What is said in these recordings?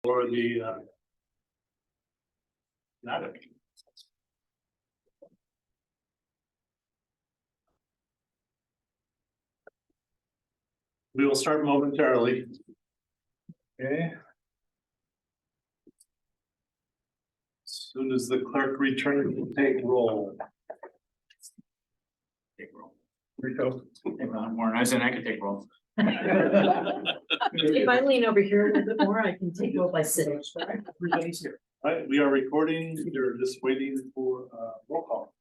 For the we will start momentarily. Okay. As soon as the clerk returns, we'll take roll. Take roll. Rico. Take on more. I said I could take roll. If I lean over here a little bit more, I can take roll by sitting. Everybody's here. All right, we are recording. You're just waiting for roll call.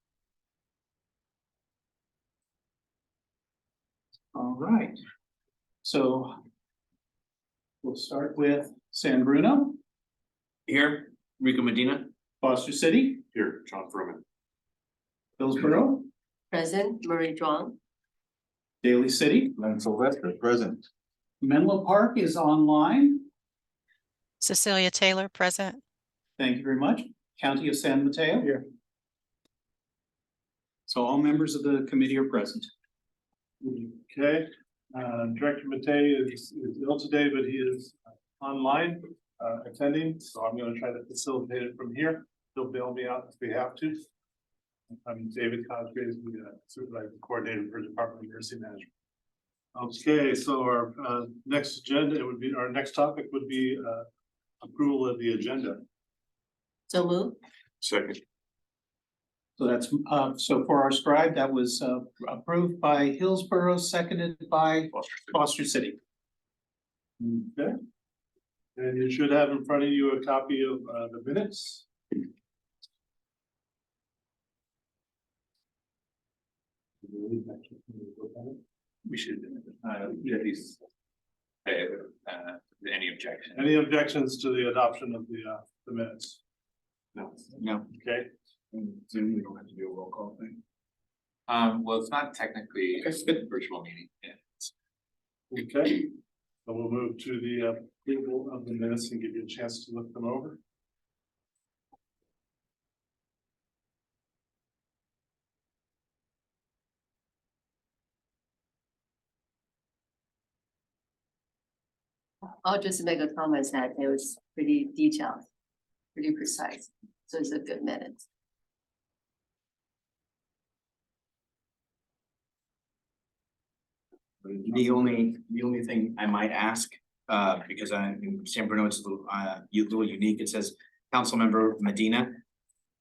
All right. So we'll start with San Bruno, Here, Rico Medina. Foster City, Here, John Furman. Hillsborough, Present, Marie Zhuang. Daly City, Len Sylvester, present. Menlo Park is online. Cecilia Taylor, present. Thank you very much. County of San Mateo. Here. So all members of the committee are present. Okay, Director Matei is ill today, but he is online attending, so I'm going to try to facilitate it from here. He'll bail me out if we have to. I'm David Cosgrave, the supervisor coordinator for Department of Nursing Management. Okay, so our next agenda, our next topic would be approval of the agenda. So move. Second. So that's, so for our scribe, that was approved by Hillsborough, seconded by Foster City. Okay. And you should have in front of you a copy of the minutes. We should, at least, any objection? Any objections to the adoption of the minutes? No. No. Okay, Zoom, we don't have to do a roll call thing. Well, it's not technically a virtual meeting. Yeah. okay. So we'll move to the approval of the minutes and give you a chance to look them over. I'll just make a comment that it was pretty detailed, pretty precise, so it's a good minute. The only thing I might ask, because in San Bruno it's a little unique, it says council member Medina.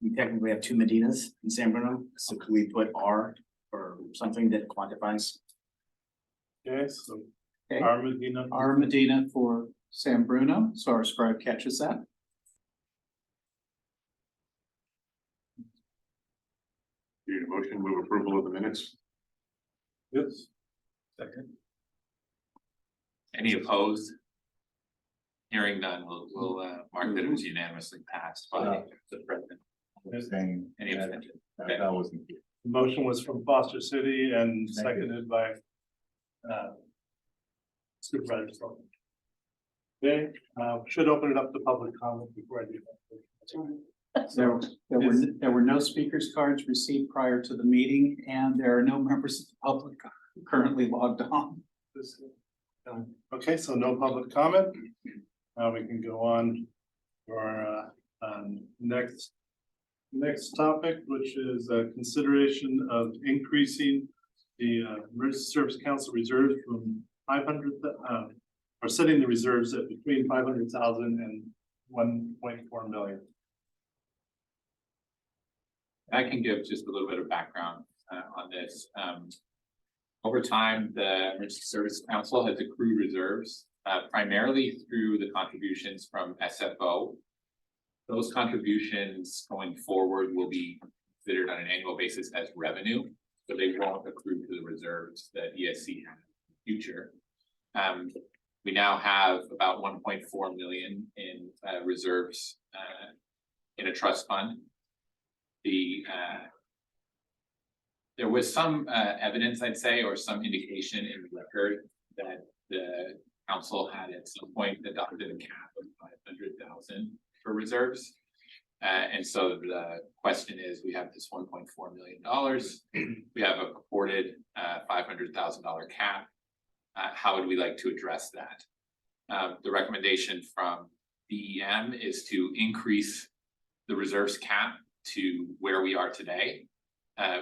We technically have two Medinas in San Bruno, so could we put R or something that quantifies? Okay, so Okay. Medina. R Medina for San Bruno, so our scribe catches that. Need a motion, move approval of the minutes? Yes. Second. Any opposed? Hearing none, we'll mark that it was unanimously passed by the president. Abstain. Any abstention? That wasn't here. The motion was from Foster City and seconded by Supervisor Sullivan. Okay, should open it up to public comment before I do that. There were no speakers cards received prior to the meeting, and there are no members of the public currently logged on. Okay, so no public comment. Now we can go on to our next topic, which is consideration of increasing the Emergency Service Council reserves from 500, or setting the reserves at between 500,000 and 1.4 million. I can give just a little bit of background on this. Over time, the Emergency Service Council has accrued reserves primarily through the contributions from SFO. Those contributions going forward will be considered on an annual basis as revenue, so they won't accrue to the reserves that ESC has in the future. We now have about 1.4 million in reserves in a trust fund. There was some evidence, I'd say, or some indication in the record that the council had at some point adopted a cap of 500,000 for reserves. And so the question is, we have this $1.4 million. We have a purported $500,000 cap. How would we like to address that? The recommendation from DEM is to increase the reserves cap to where we are today,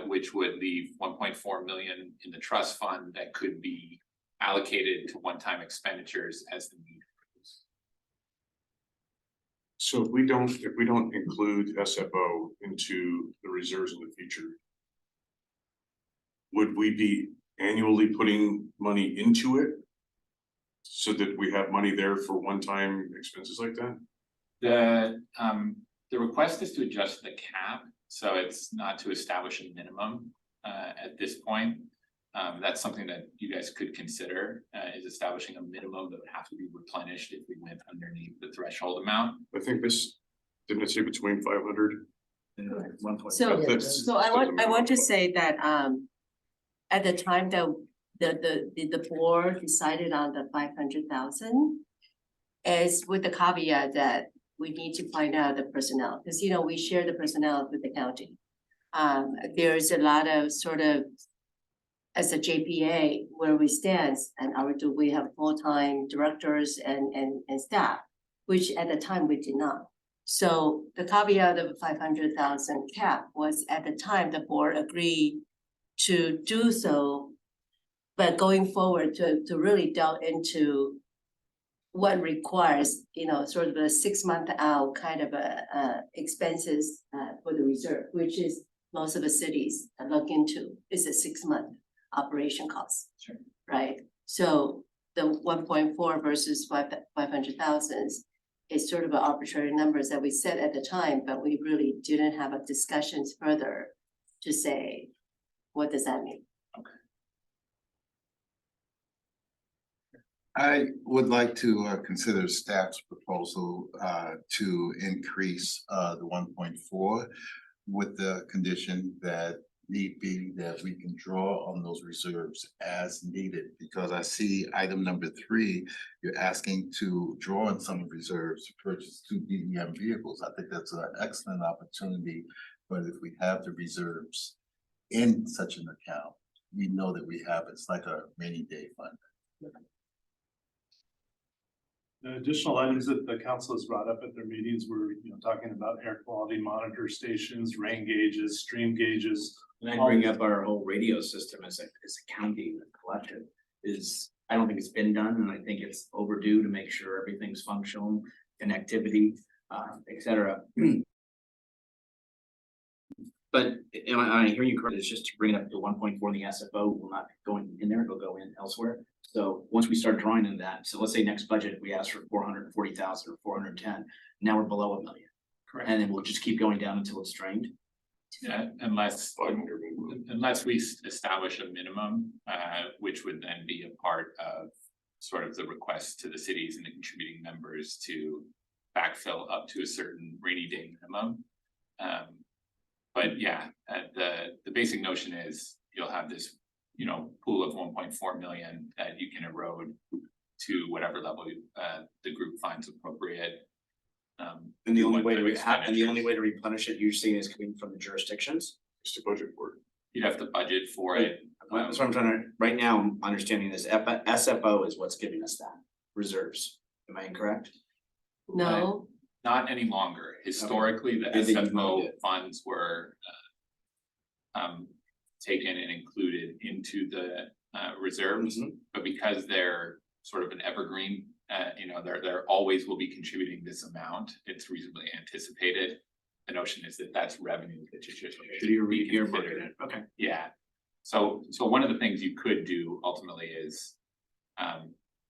which would leave 1.4 million in the trust fund that could be allocated to one-time expenditures as the need arose. So if we don't include SFO into the reserves in the future, would we be annually putting money into it so that we have money there for one-time expenses like that? The request is to adjust the cap, so it's not to establish a minimum at this point. That's something that you guys could consider, is establishing a minimum that would have to be replenished if we went underneath the threshold amount. I think this, didn't it say between 500? And 1.5. So, That's- so I want to say that, at the time that the board decided on the 500,000, is with the caveat that we need to find out the personnel, because, you know, we share the personnel with the county. There's a lot of sort of, as a JPA, where we stand, and do we have full-time directors and staff, which at the time we did not. So the caveat of 500,000 cap was, at the time, the board agreed to do so. But going forward, to really delve into what requires, you know, sort of a 6-month out kind of expenses for the reserve, which is most of the cities look into, is a 6-month operation cost. Sure. Right? So the 1.4 versus 500,000 is sort of an arbitrary numbers that we set at the time, but we really didn't have a discussions further to say, what does that mean? I would like to consider staff's proposal to increase the 1.4 with the condition that need be that we can draw on those reserves as needed, because I see item number 3, you're asking to draw on some reserves to purchase 2 DEM vehicles. I think that's an excellent opportunity, but if we have the reserves in such an account, we know that we have, it's like a rainy day fund. The additional items that the council has brought up at their meetings were, you know, talking about air quality monitor stations, rain gauges, stream gauges. And I bring up our whole radio system as a county collective is, I don't think it's been done, and I think it's overdue to make sure everything's functional, connectivity, et cetera. But am I hearing you correctly? It's just to bring it up to 1.4 in the SFO will not go in there, it'll go in elsewhere. So once we start drawing in that, so let's say next budget, we ask for 440,000 or 410, now we're below $1 million. Correct. And then we'll just keep going down until it's drained. Unless we establish a minimum, which would then be a part of sort of the request to the cities and the contributing members to backfill up to a certain rainy day minimum. But yeah, the basic notion is you'll have this, you know, pool of 1.4 million that you can erode to whatever level the group finds appropriate. And the only way to replenish it usually is coming from the jurisdictions. Just a budget for it. You'd have to budget for it. That's what I'm trying to, right now, I'm understanding this, SFO is what's giving us that, reserves, am I incorrect? No, Not any longer. Historically, the Did they use SFO money? funds were taken and included into the reserves, but because they're sort of an evergreen, you know, they're always will be contributing this amount. It's reasonably anticipated. The notion is that that's revenue that you should Earmarking it, okay. Yeah. So one of the things you could do ultimately is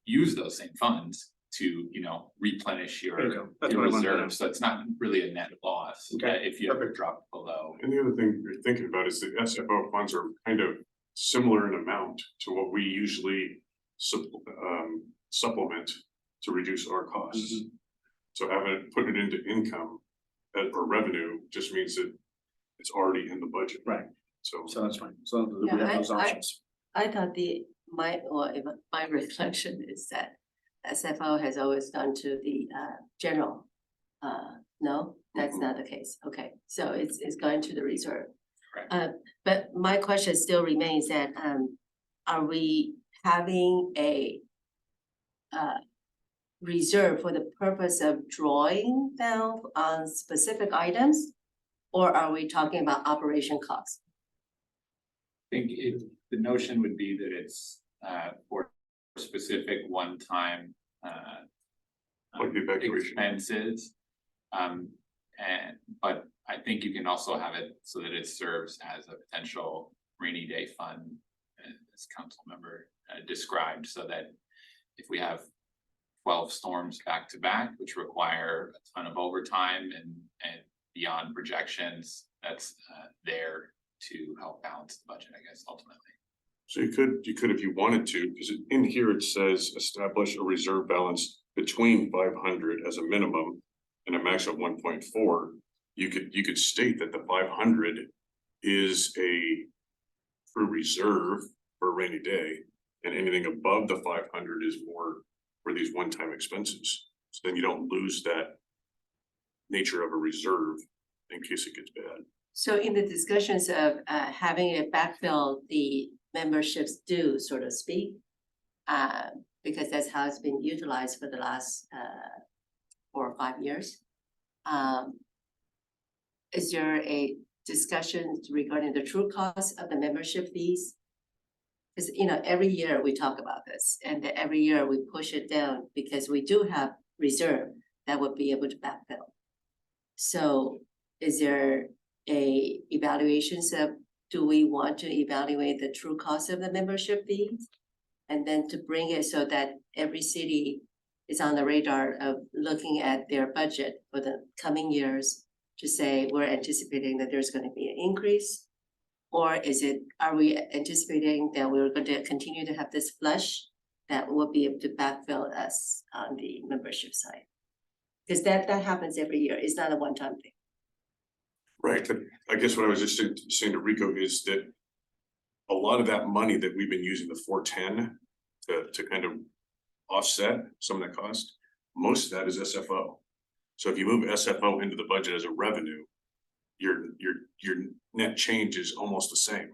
use those same funds to, you know, replenish There you your go. That's what I wanted to know. reserves. So it's not really a net loss Okay, if you ever perfect. drop below. And the other thing you're thinking about is the SFO funds are kind of similar in amount to what we usually supplement to reduce our costs. So putting it into income or revenue just means that it's already in the budget. Right. So So that's fine, so we Yeah, have those options. I thought my reflection is that SFO has always gone to the general. No, that's not the case. Okay, so it's going to the reserve. Correct. But my question still remains that are we having a reserve for the purpose of drawing down on specific items? Or are we talking about operation costs? Think the notion would be that it's for specific one-time Like the evacuation. expenses. But I think you can also have it so that it serves as a potential rainy day fund, as council member described, so that if we have 12 storms back to back, which require a ton of overtime and beyond projections, that's there to help balance the budget, I guess, ultimately. So you could, if you wanted to, because in here it says establish a reserve balance between 500 as a minimum and a max of 1.4. You could state that the 500 is a true reserve for a rainy day, and anything above the 500 is more for these one-time expenses. So then you don't lose that nature of a reserve in case it gets bad. So in the discussions of having it backfill the memberships due, so to speak, because that's how it's been utilized for the last 4 or 5 years. Is there a discussion regarding the true cost of the membership fees? Because, you know, every year we talk about this, and every year we push it down because we do have reserve that would be able to backfill. So is there a evaluations of, do we want to evaluate the true cost of the membership fees? And then to bring it so that every city is on the radar of looking at their budget for the coming years to say, we're anticipating that there's gonna be an increase? Or are we anticipating that we're going to continue to have this flush that will be able to backfill us on the membership side? Because that happens every year, it's not a one-time thing. Right, but I guess what I was just saying to Rico is that a lot of that money that we've been using the 410 to kind of offset some of that cost, most of that is SFO. So if you move SFO into the budget as a revenue, your net change is almost the same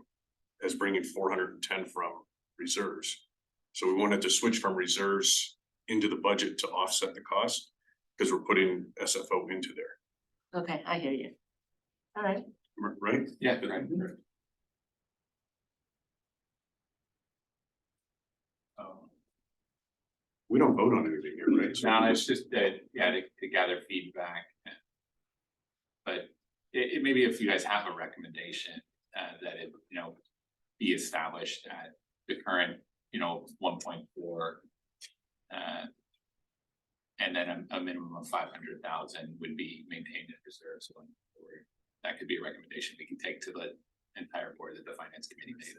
as bringing 410 from reserves. So we wanted to switch from reserves into the budget to offset the cost because we're putting SFO into there. Okay, I hear you. All right. Right? Yeah, right. We don't vote on anything here, right? So No, we it's just that, yeah, to gather feedback. But it may be if you guys have a recommendation, that it, you know, be established at the current, 1.4. And then a minimum of 500,000 would be maintained in reserves going forward. That could be a recommendation we can take to the entire board that the finance committee made.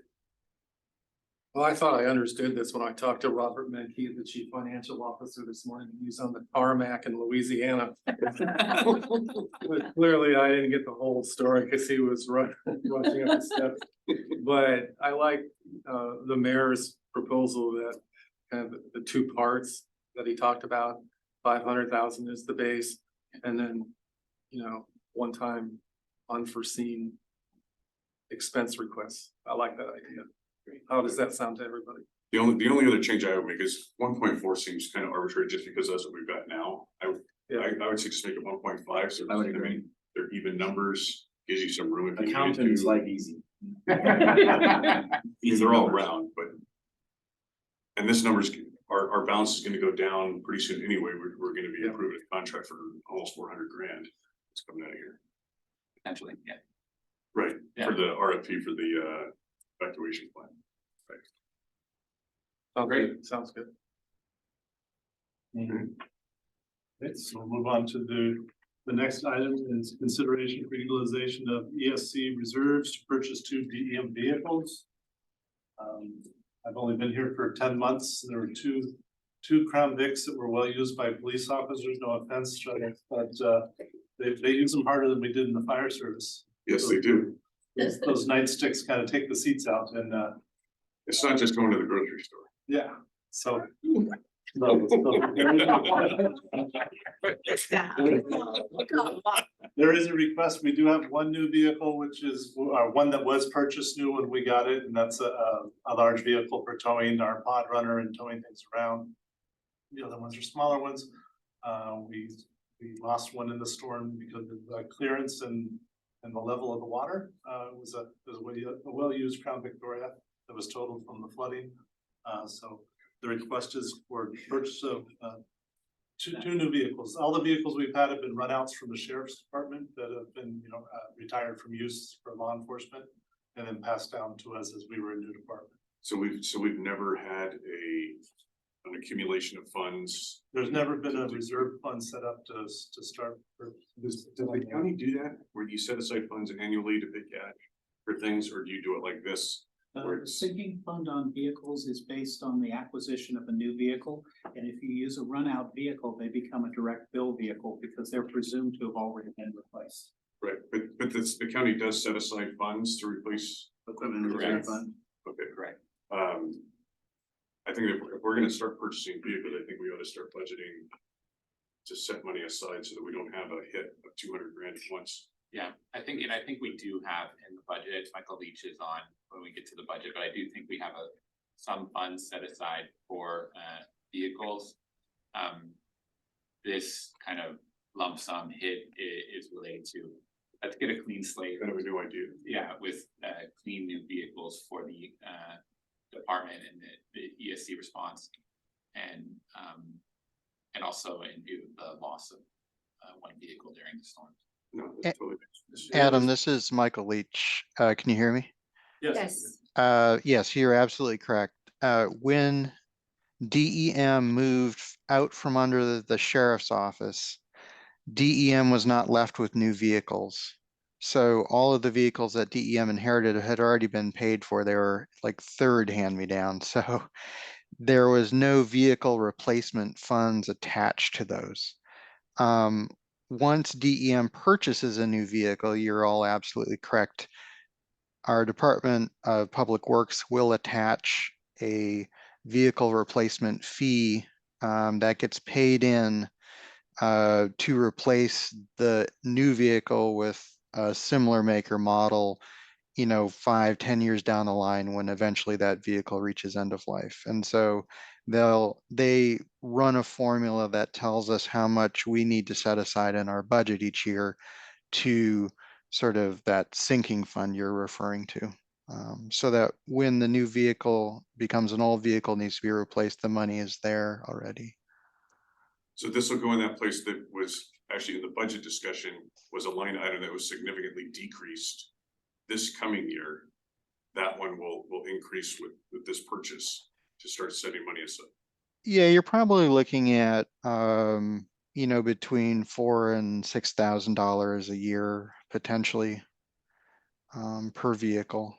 Well, I thought I understood this when I talked to Robert Menke, the chief financial officer this morning. He's on the tarmac in Louisiana. But clearly I didn't get the whole story because he was rushing up the steps. But I like the mayor's proposal that kind of the two parts that he talked about. 500,000 is the base, and then, one time unforeseen expense requests. I like that idea. How does that sound to everybody? The only other change I would make is 1.4 seems kind of arbitrary just because that's what we've got now. I would say just make it 1.5. So I would agree. They're even numbers, gives you some room. If you needed Accountants to. like easy. They're all round, but. And this number's, our balance is gonna go down pretty soon anyway. We're gonna be approving a contract for almost 400 grand. It's coming out of here. Potentially, yeah. Right, Yeah. for the RFP for the evacuation plan. Oh, great, sounds good. Okay, so we'll move on to the next item is consideration for utilization of ESC reserves to purchase 2 DEM vehicles. I've only been here for 10 months. There were two Crown Vics that were well used by police officers, no offense, but they use them harder than we did in the fire service. Yes, they do. Those nightsticks kind of take the seats out and It's not just going to the grocery store. yeah, so. There is a request. We do have one new vehicle, which is one that was purchased new when we got it, and that's a large vehicle for towing our pod runner and towing things around. The other ones are smaller ones. We lost one in the storm because of clearance and the level of the water. It was a well-used Crown Victoria that was totaled from the flooding. So the request is for purchase of two new vehicles. All the vehicles we've had have been runouts from the sheriff's department that have been, retired from use for law enforcement and then passed down to us as we were a new department. So we've never had an accumulation of funds. There's never been a reserve fund set up to start. Does the county do that? Where you set aside funds annually to pay cash for things, or do you do it like this? The sinking fund on vehicles is based on the acquisition of a new vehicle. And if you use a run out vehicle, they become a direct bill vehicle because they're presumed to have already been replaced. Right, but the county does set aside funds to replace Equipment reserve Correct. fund. Okay, Correct. I think if we're gonna start purchasing vehicles, I think we ought to start budgeting to set money aside so that we don't have a hit of 200 grand at once. Yeah, I think we do have in the budget, Michael Leach is on when we get to the budget, but I do think we have some funds set aside for vehicles. This kind of lump sum hit is related to, let's get a clean slate. Kind of a new idea. Yeah, with clean new vehicles for the department and the ESC response. And also in view of the loss of one vehicle during the storm. No, that's totally. Adam, this is Michael Leach. Can you hear me? Yes. Yes, you're absolutely correct. When DEM moved out from under the sheriff's office, DEM was not left with new vehicles. So all of the vehicles that DEM inherited had already been paid for. They were like third hand-me-down. So there was no vehicle replacement funds attached to those. Once DEM purchases a new vehicle, you're all absolutely correct. Our Department of Public Works will attach a vehicle replacement fee that gets paid in to replace the new vehicle with a similar make or model, 5-10 years down the line when eventually that vehicle reaches end of life. And so they run a formula that tells us how much we need to set aside in our budget each year to sort of that sinking fund you're referring to. So that when the new vehicle becomes an old vehicle, needs to be replaced, the money is there already. So this will go in that place that was actually in the budget discussion, was a line item that was significantly decreased this coming year. That one will increase with this purchase to start setting money aside. Yeah, you're probably looking at between $4,000 and $6,000 a year potentially per vehicle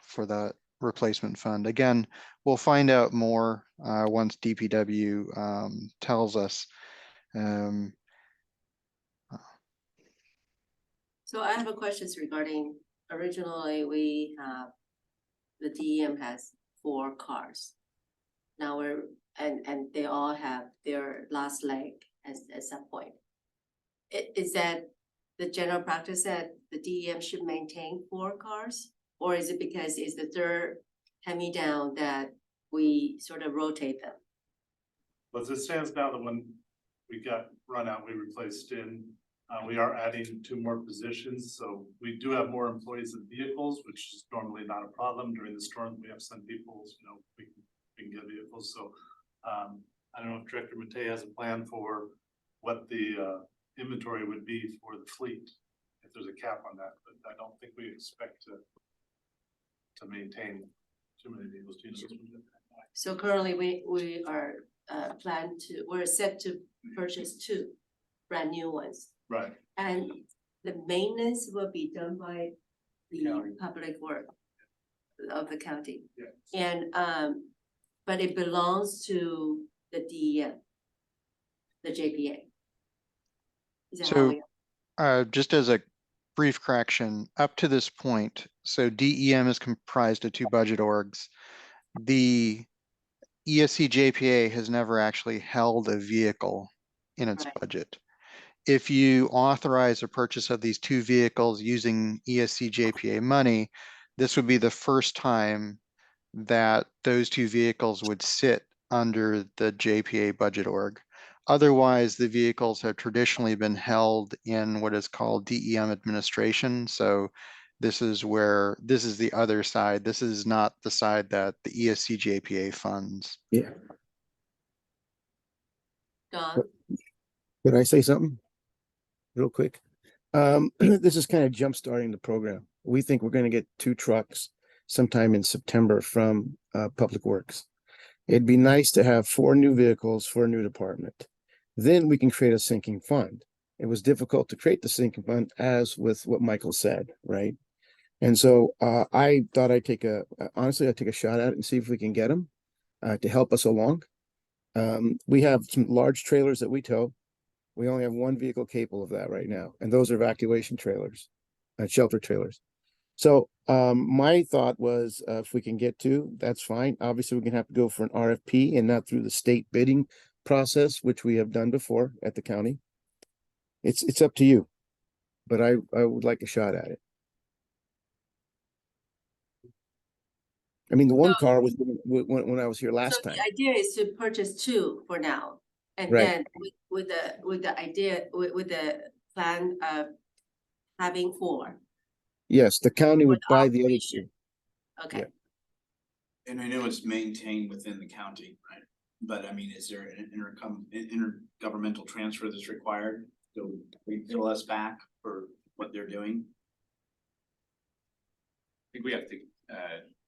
for that replacement fund. Again, we'll find out more once DPW tells us. So I have a question regarding, originally we have, the DEM has 4 cars. Now and they all have their last leg at some point. Is that the general practice that the DEM should maintain 4 cars? Or is it because it's the third hand-me-down that we sort of rotate them? But as it stands now, the one we got run out, we replaced in. We are adding 2 more positions, so we do have more employees and vehicles, which is normally not a problem. During the storm, we have some people, we can get vehicles. So I don't know if Director Matei has a plan for what the inventory would be for the fleet, if there's a cap on that, but I don't think we expect to maintain too many vehicles. So currently we are we're set to purchase 2 brand new ones. Right. And the maintenance will be done by the County. public work of the county. Yeah. And but it belongs to the DEM, the JPA. Is that how So we? just as a brief correction, up to this point, so DEM is comprised of 2 budget orgs. The ESC JPA has never actually held a vehicle in its Right. budget. If you authorize a purchase of these 2 vehicles using ESC JPA money, this would be the first time that those 2 vehicles would sit under the JPA budget org. Otherwise, the vehicles have traditionally been held in what is called DEM administration. So this is the other side. This is not the side that the ESC JPA funds. Yeah. Don, Could I say something? Real quick. This is kind of jump starting the program. We think we're gonna get 2 trucks sometime in September from Public Works. It'd be nice to have 4 new vehicles for a new department. Then we can create a sinking fund. It was difficult to create the sinking fund, as with what Michael said, right? And so I thought honestly, I'd take a shot at it and see if we can get them to help us along. We have some large trailers that we tow. We only have 1 vehicle capable of that right now, and those are evacuation trailers, shelter trailers. So my thought was, if we can get 2, that's fine. Obviously, we're gonna have to go for an RFP and not through the state bidding process, which we have done before at the county. It's up to you, but I would like a shot at it. I mean, the one car was when I was here so last the time. idea is to purchase 2 for now. And Right. then with the plan of having 4. Yes, the county would With buy the other operation. 2. Okay, And I know it's maintained within the county, right? But I mean, is there an intergovernmental transfer that's required? Do we bill us back for what they're doing? I think we have to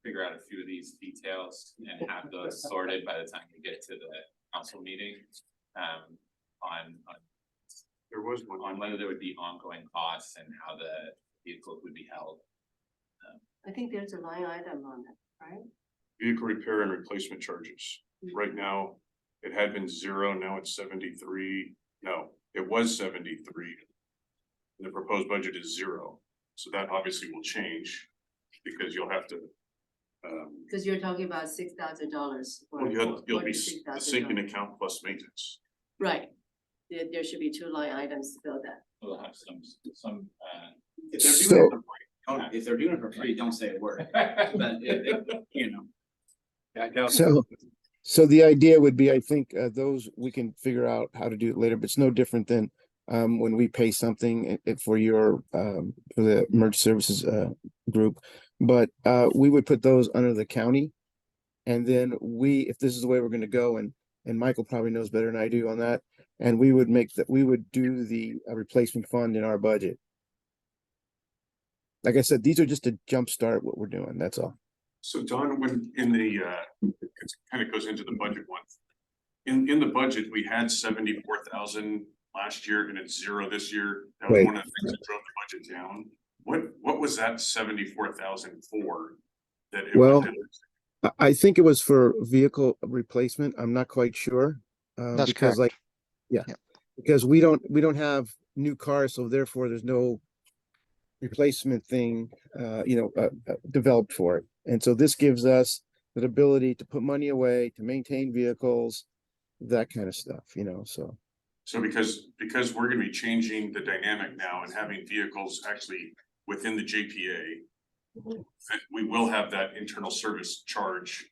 figure out a few of these details and have those sorted by the time we get to the council meeting. On There was one. on whether there would be ongoing costs and how the vehicles would be held. I think there's a line item on it, right? Vehicle repair and replacement charges. Right now, it had been 0, now it's 73. No, it was 73. The proposed budget is 0. So that obviously will change because you'll have to. Because you're talking about $6,000. Well, you'll be the sinking account plus maintenance. Right. There should be 2 line items to fill that. We'll have some, If they're So- doing it for free, if they're doing it for free, don't say a word. But you know. So the idea would be, I think, those we can figure out how to do it later, but it's no different than when we pay something for for the emergency services group. But we would put those under the county. And then if this is the way we're gonna go, and Michael probably knows better than I do on that, and we would do the replacement fund in our budget. Like I said, these are just to jumpstart what we're doing, that's all. So Don, when in the, it kind of goes into the budget one. In the budget, we had 74,000 last year and it's 0 this year. That was Right. one of the things that drove the budget down. What was that 74,000 for? That it Well, went I think it was for vehicle replacement. I'm not quite sure. That's Because correct. yeah, Yep. because we don't have new cars, so therefore there's no replacement thing, developed for it. And so this gives us the ability to put money away, to maintain vehicles, that kind of stuff, so. So because we're gonna be changing the dynamic now and having vehicles actually within the JPA. That we will have that internal service charge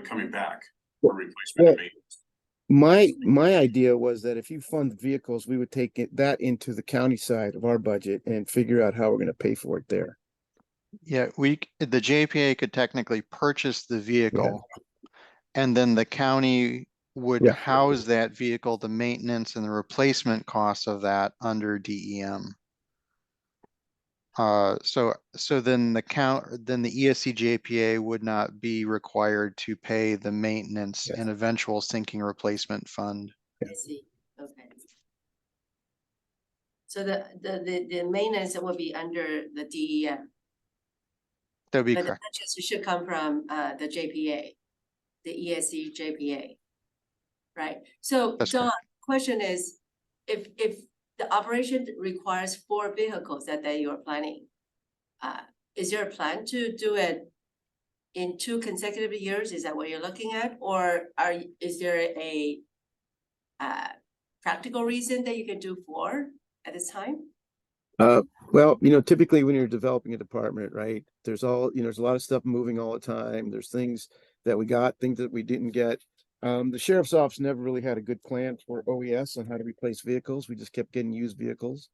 coming back for replacement and maintenance. My idea was that if you fund vehicles, we would take that into the county side of our budget and figure out how we're gonna pay for it there. Yeah, the JPA could technically purchase the vehicle. And then the county would Yeah. house that vehicle, the maintenance and the replacement costs of that under DEM. So then the ESC JPA would not be required to pay the maintenance Yes. and eventual sinking replacement fund. I see, okay. So the maintenance will be under the DEM, That'd be but the correct. purchase should come from the JPA, the ESC JPA. Right, so That's John, question is, if the operation requires 4 vehicles that you're planning, is there a plan to do it in 2 consecutive years? Is that what you're looking at? Or is there a practical reason that you can do 4 at this time? Well, typically when you're developing a department, right, there's a lot of stuff moving all the time. There's things that we got, things that we didn't get. The sheriff's office never really had a good plan for OES on how to replace vehicles. We just kept getting used vehicles.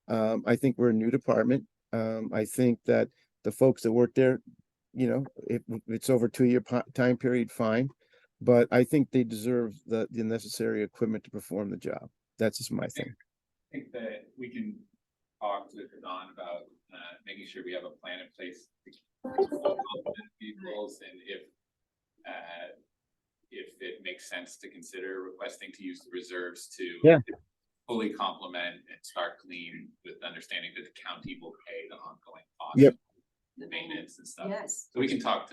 I think we're a new department. I think that the folks that work there, if it's over 2 year time period, fine. But I think they deserve the necessary equipment to perform the job. That's just my thing. I think that we can talk to Don about making sure we have a plan in place to vehicles, and if it makes sense to consider requesting to use the reserves to fully complement and start clean, with understanding that the county will pay the ongoing costs. Yep. The maintenance and stuff. Yes, So we can talk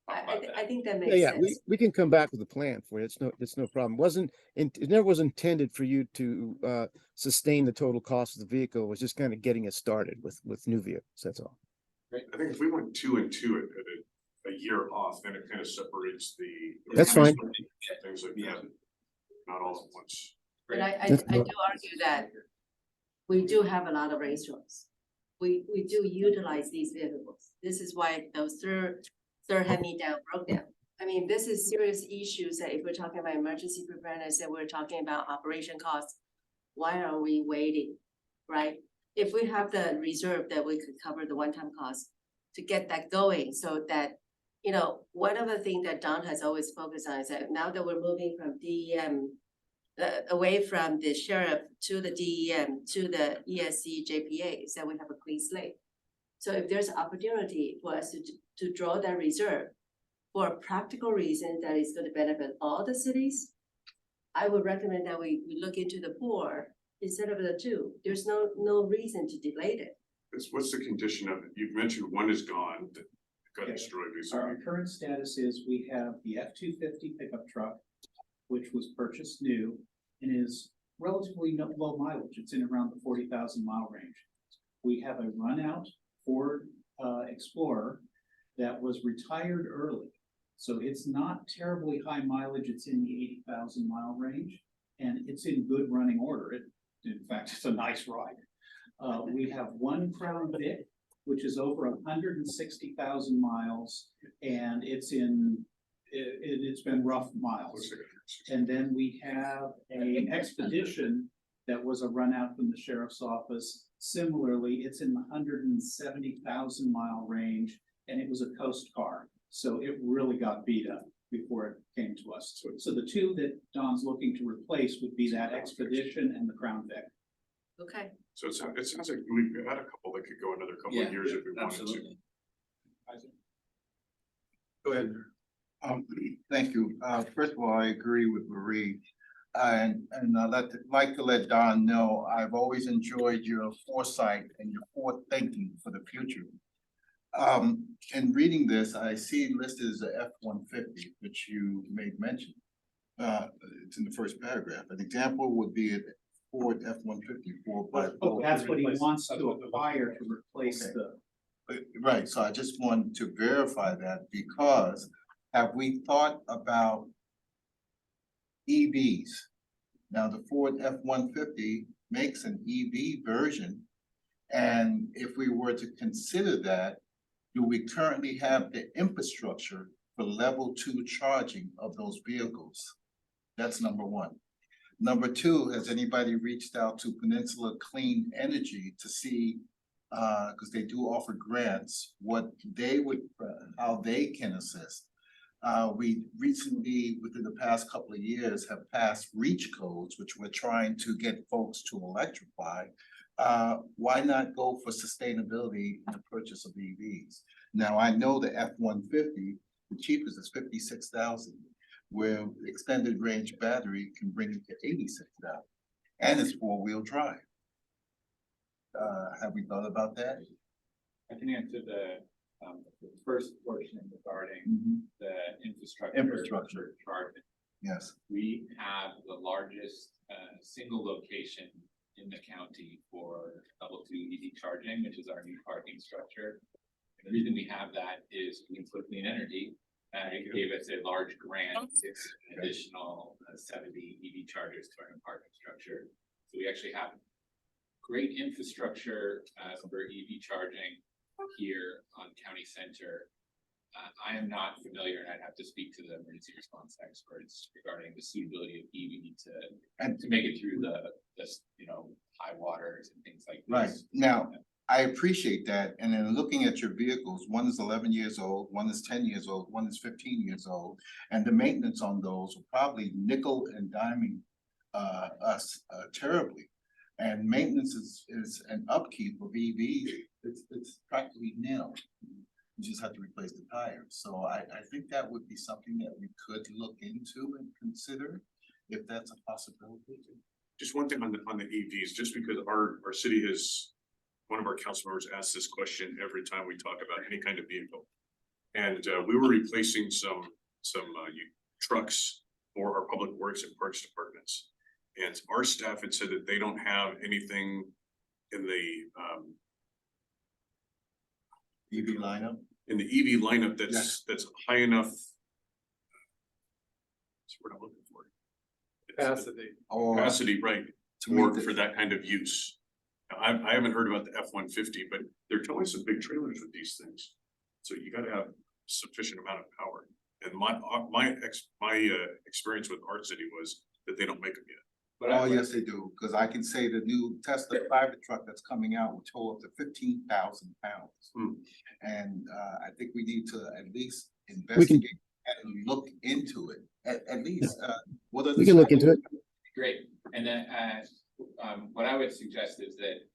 I, about I that. think that Yeah, makes yeah, sense. we can come back with a plan for you. It's no problem. It never was intended for you to sustain the total cost of the vehicle. It was just kind of getting us started with new vehicles. That's all. I think if we went 2 and 2 at a year off, then it kind of separates the. That's fine. Things like that, not all at once. But I That's do argue that we do have a lot of rainstorms. We do utilize these vehicles. This is why those third hand-me-down broke down. I mean, this is serious issues that if we're talking about emergency preparedness and we're talking about operation costs, why are we waiting, right? If we have the reserve that we could cover the one-time cost to get that going, so that, one of the things that Don has always focused on is that now that we're moving from DEM away from the sheriff to the DEM to the ESC JPA, is that we have a clean slate. So if there's opportunity for us to draw that reserve for a practical reason that is going to benefit all the cities, I would recommend that we look into the 4 instead of the 2. There's no reason to delay it. What's the condition of it? You've mentioned one is gone, that got Okay. destroyed Our recently. current status is we have the F-250 pickup truck, which was purchased new and is relatively low mileage. It's in around the 40,000 mile range. We have a run out Ford Explorer that was retired early. So it's not terribly high mileage. It's in the 80,000 mile range, and it's in good running order. In fact, it's a nice ride. We have one Crown Vic, which is over 160,000 miles, and it's been rough miles. And then we have an Expedition that was a run out from the sheriff's office. Similarly, it's in the 170,000 mile range, and it was a coast car. So it really got beat up before it came to us. So the 2 that Don's looking to replace would be that Expedition and the Crown Vic. Okay. So it sounds like we've had a couple that could go another couple of years if we wanted to. Absolutely. Go ahead. Thank you. First of all, I agree with Marie. And I'd like to let Don know, I've always enjoyed your foresight and your forward-thinking for the future. In reading this, I see listed as a F-150, which you made mention. It's in the first paragraph. An example would be a Ford F-150 4x4. That's what he wants to acquire to replace Okay. the. Right, so I just wanted to verify that, because have we thought about EVs? Now, the Ford F-150 makes an EV version, and if we were to consider that, do we currently have the infrastructure for level 2 charging of those vehicles? That's number 1. Number 2, has anybody reached out to Peninsula Clean Energy to see, because they do offer grants, what they would, how they can assist? We recently, within the past couple of years, have passed REACH codes, which we're trying to get folks to electrify. Why not go for sustainability in the purchase of EVs? Now, I know the F-150, the cheapest is 56,000, where extended range battery can bring it to 86,000, and it's 4-wheel drive. Have we thought about that? I can answer the first portion regarding the infrastructure. Infrastructure. for charging. Yes. We have the largest single location in the county for level 2 EV charging, which is our new parking structure. And the reason we have that is Peninsula Clean Energy gave us a large grant, additional 70 EV chargers to our new parking structure. So we actually have great infrastructure for EV charging here on County Center. I am not familiar, and I'd have to speak to the emergency response experts regarding the suitability of EV to make it through this, high waters and things like Right, this. now, I appreciate that, and then looking at your vehicles, one is 11 years old, one is 10 years old, one is 15 years old. And the maintenance on those will probably nickel and diming us terribly. And maintenance is an upkeep of EVs, it's practically nil. You just have to replace the tires, so I think that would be something that we could look into and consider, if that's a possibility. Just one thing on the EVs, just because our city has, one of our council members asks this question every time we talk about any kind of vehicle. And we were replacing some trucks for our public works and parks departments. And our staff had said that they don't have anything in the EV lineup? in the EV lineup Yes. that's high enough. That's what I'm looking for. Capacity. Or Capacity, right, to meet the- for that kind of use. Now, I haven't heard about the F-150, but they're towing some big trailers with these things. So you gotta have sufficient amount of power. And my experience with our city was that they don't make them yet. But Oh, yes, they do, because I can say the new Tesla private truck that's coming out will tow up to 15,000 pounds. Hmm. And I think we need to at least investigate and look into it, at least, what are the. We can look into it. Great, and then, what I would suggest is that,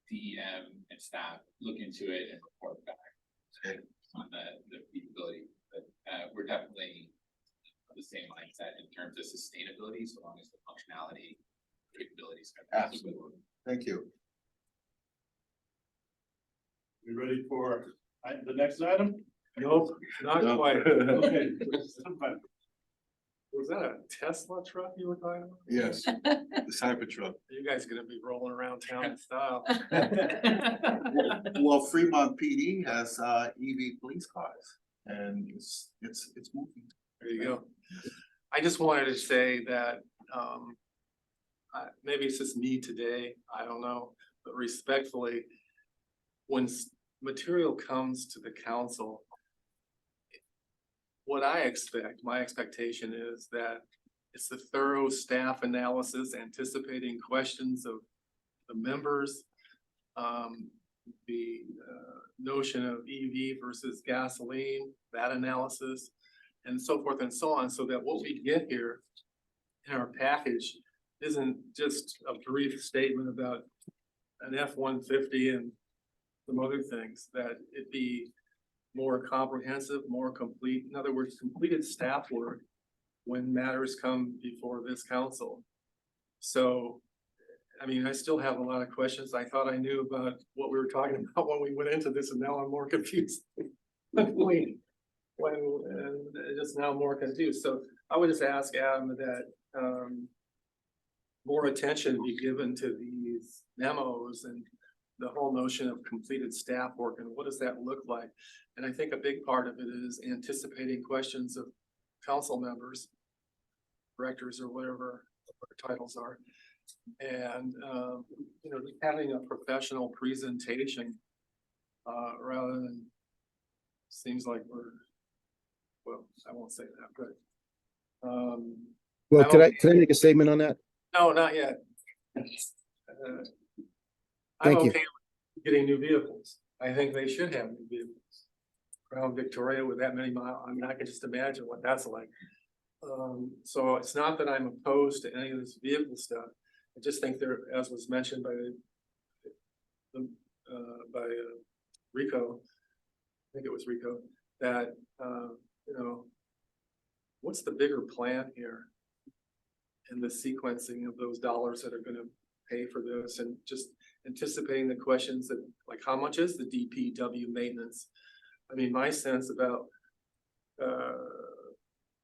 DEM and staff look into it and report back on the feasibility, but, we're definitely of the same mindset in terms of sustainability, so long as the functionality capabilities. Absolutely. Thank you. We ready for the next item? Nope, not No. quite. Okay. Was that a Tesla truck you were talking about? Yes, the Cybertruck. You guys are gonna be rolling around town in style. Well, Fremont PD has EV police cars, and it's moving. There you go. I just wanted to say that, maybe it's just me today, I don't know, but respectfully, when material comes to the council, what I expect, my expectation is that it's the thorough staff analysis, anticipating questions of the members, the notion of EV versus gasoline, that analysis, and so forth and so on, so that what we get here in our package isn't just a brief statement about an F-150 and some other things, that it be more comprehensive, more complete, in other words, completed staff work when matters come before this council. So, I mean, I still have a lot of questions. I thought I knew about what we were talking about when we went into this, and now I'm more confused. Just now more confused. So I would just ask Adam that more attention be given to these memos and the whole notion of completed staff work and what does that look like? And I think a big part of it is anticipating questions of council members, directors, or whatever their titles are. And, just having a professional presentation rather than seems like well, I won't say that, but Well, I could don't- I make a statement on that? no, not yet. I'm Thank you. okay with getting new vehicles. I think they should have new vehicles. Crown Victoria with that many miles, I mean, I can just imagine what that's like. So it's not that I'm opposed to any of this vehicle stuff. I just think there, as was mentioned by Rico, I think it was Rico, that, what's the bigger plan here? And the sequencing of those dollars that are gonna pay for this, and just anticipating the questions that, like, how much is the DPW maintenance? I mean, my sense about,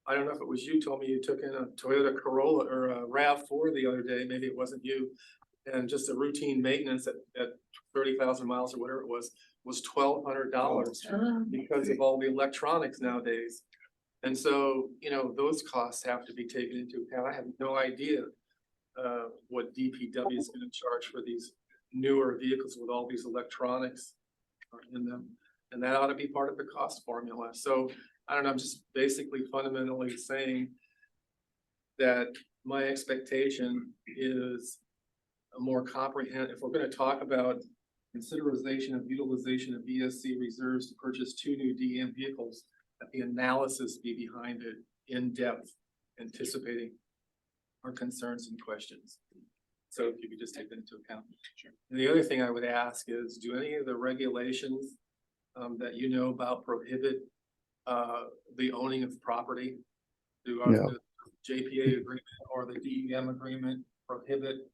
I don't know if it was you told me you took in a Toyota Corolla or a RAV4 the other day, maybe it wasn't you. And just a routine maintenance at 30,000 miles or whatever it was $1,200 because of all the electronics nowadays. And so, those costs have to be taken into account. I have no idea what DPW is gonna charge for these newer vehicles with all these electronics in them. And that ought to be part of the cost formula. So I don't know, I'm just basically fundamentally saying that my expectation is a more comprehensive, if we're gonna talk about consideration of utilization of BSC reserves to purchase 2 new DEM vehicles, that the analysis be behind it in depth, anticipating our concerns and questions. So if you could just take that into account. Sure. And the other thing I would ask is, do any of the regulations that you know about prohibit the owning of property? Do No. the JPA agreement or the DEM agreement prohibit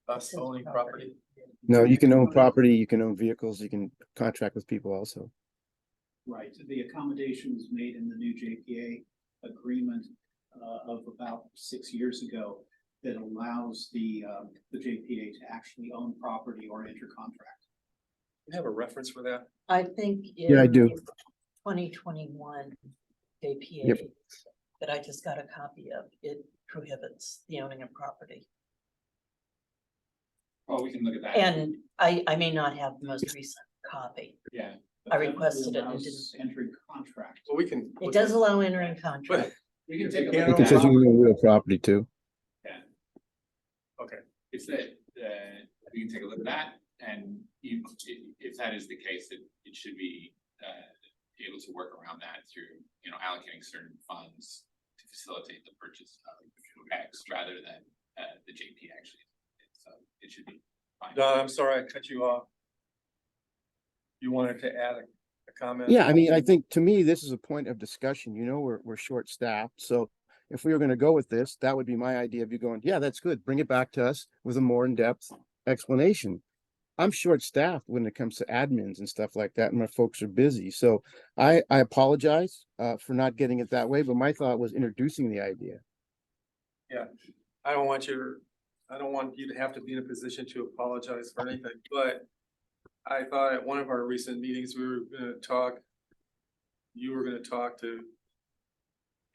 us owning property? No, you can own property, you can own vehicles, you can contract with people also. Right, the accommodation was made in the new JPA agreement of about 6 years ago that allows the JPA to actually own property or enter contract. You have a reference for that? I think. Yeah, I do. 2021 Yep. JPA, that I just got a copy of, it prohibits the owning of property. Oh, we can look at that. And I may not have the most recent copy. Yeah. I requested it and Allows entering contract. Well, we can. It does allow entering contract. We can take a can't look It at says you that. can own real property too. Okay, It's that, we can take a look at that, and you, if that is the case, it should be, able to work around that through, you know, allocating certain funds to facilitate the purchase of X rather than, the JP actually. So it should be fine. Don, I'm sorry I cut you off. You wanted to add a comment? Yeah, I mean, I think to me, this is a point of discussion, we're short staffed, so if we were gonna go with this, that would be my idea of you going, yeah, that's good, bring it back to us with a more in-depth explanation. I'm short staffed when it comes to admins and stuff like that, and my folks are busy, so I apologize for not getting it that way, but my thought was introducing the idea. I don't want you to have to be in a position to apologize for anything, but I thought at one of our recent meetings, you were gonna talk to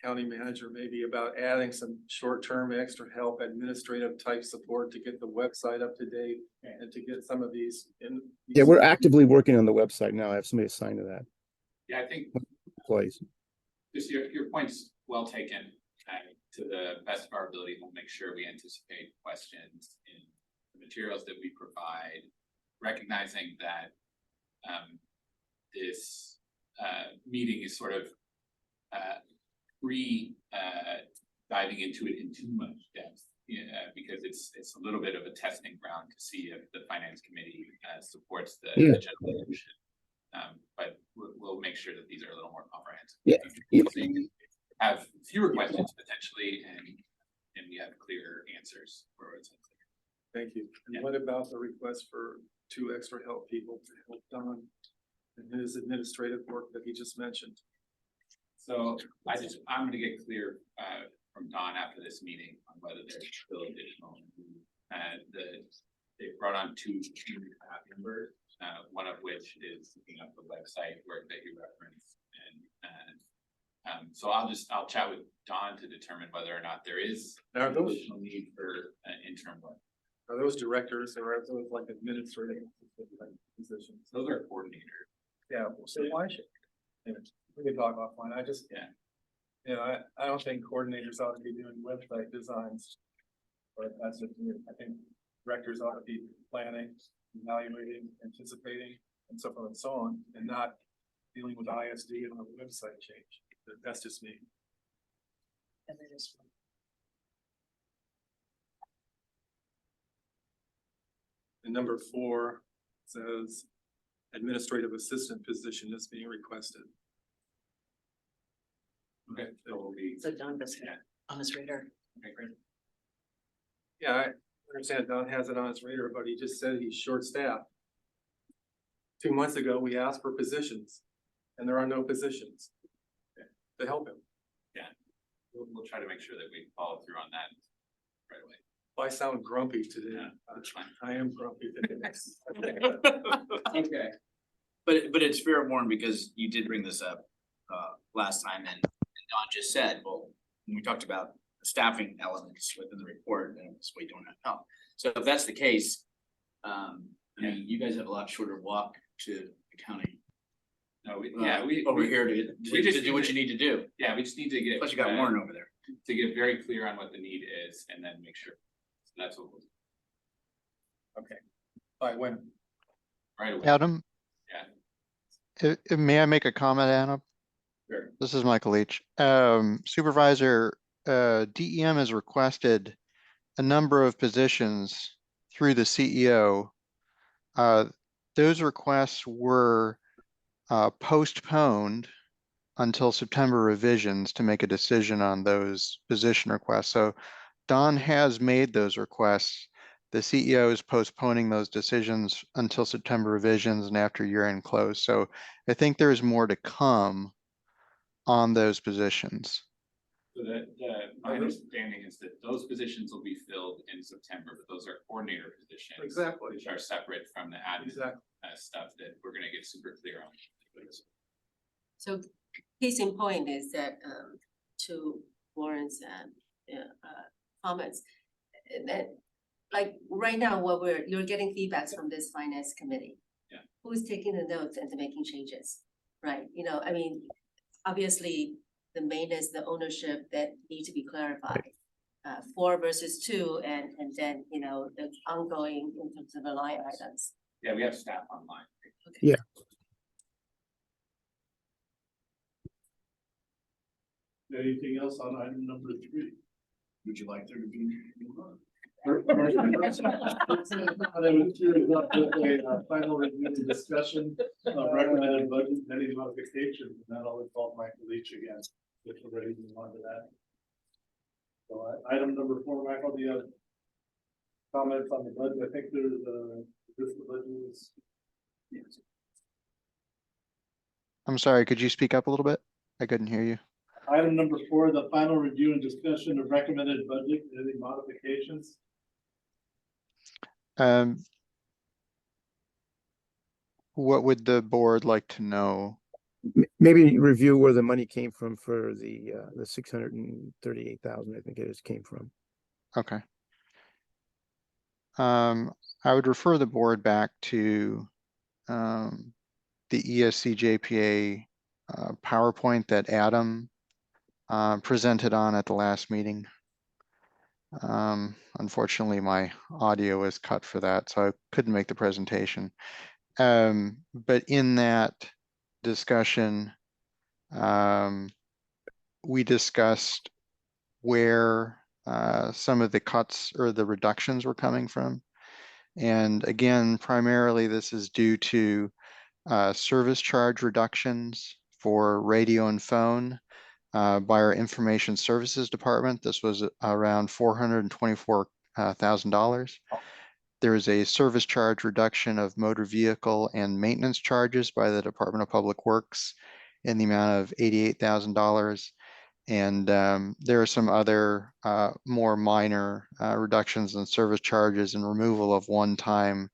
county manager maybe about adding some short-term extra help, administrative type support to get the website up to date and to get some of these in. Yeah, we're actively working on the website now. I have somebody assigned to that, Yeah, I think employees. just your point's well taken. To the best of our ability, we'll make sure we anticipate questions in the materials that we provide, recognizing that this meeting is sort of diving into it in too much depth, because it's a little bit of a testing ground to see if the finance committee supports the general motion. But we'll make sure that these are a little more comprehensive. Yeah. So you can have fewer questions potentially, and we have clear answers where it's unclear. Thank you. And Yeah. what about the request for 2 extra help people to help Don in his administrative work that he just mentioned? So I'm gonna get clear from Don after this meeting on whether there's still additional. They brought on 2 new staff members, one of which is looking up the website work that you referenced. And so I'll chat with Don to determine whether or not there is Now, are those- additional need for interim work. Are those directors or are those like administrative positions? Those are coordinators. Yeah, so why should? We can talk offline. I just. Yeah. You know, I don't think coordinators ought to be doing website designs. But that's just, I think directors ought to be planning, evaluating, anticipating, and so forth and so on, and not dealing with ISD and a website change. That's just me. And then this one. And number 4 says administrative assistant position is being requested. Okay, so we'll be. So Don was on his radar. Okay, great. Yeah, I understand Don has it on his radar, but he just said he's short-staffed. 2 months ago, we asked for positions, and there are no positions to help him. We'll try to make sure that we follow through on that right away. I sound grumpy today. Yeah, that's fine. I am grumpy today. Okay. But it's fair warning because you did bring this up last time and Don just said, well, when we talked about the staffing elements within the report, and it's we don't have help. So if that's the case, I mean, you guys have a lot shorter walk to the county No, over here to we just do what you need to do. Yeah, we just need to get. Plus you got Warren over there. To get very clear on what the need is and then make sure. So that's what we'll do. Okay. By when? Right away. Adam, may I make a comment, Anna? Sure. This is Michael Leach. Supervisor, DEM has requested a number of positions through the CEO. Those requests were postponed until September revisions to make a decision on those position requests. So Don has made those requests. The CEO is postponing those decisions until September revisions and after year-end close. So I think there's more to come on those positions. So that, my understanding is that those positions will be filled in September, but those are coordinator positions. Exactly. Which are separate from the admin Exactly. Stuff that we're gonna get super clear on. So case in point is that, to Warren's, comments, that, like, right now, you're getting feedbacks from this finance committee. Yeah. Who's taking the notes and making changes, right? You know, I mean, obviously, the maintenance, the ownership that need to be clarified. 4 versus 2, and then, you know, the ongoing in terms of the line items. Yeah, we have staff online. Yeah. Anything else on item number 3? Would you like there to be? Final review and discussion of recommended budget pending modifications, and that'll involve Michael Leach again, if we're ready to move on to that. So item number 4, Michael, do you have comments on the budget? I think there's this budget is. I'm sorry, could you speak up a little bit? I couldn't hear you. Item number 4, the final review and discussion of recommended budget, any modifications? What would the board like to know? Maybe review where the money came from for the 638,000, I think it is, came from. Okay. I would refer the board back to the ESCJPA PowerPoint that Adam presented on at the last meeting. Unfortunately, my audio was cut for that, so I couldn't make the presentation. But in that discussion, we discussed where some of the cuts or the reductions were coming from. And again, primarily this is due to service charge reductions for radio and phone by our information services department. This was around $424,000. There is a service charge reduction of motor vehicle and maintenance charges by the Department of Public Works in the amount of $88,000. And there are some other more minor reductions in service charges and removal of one-time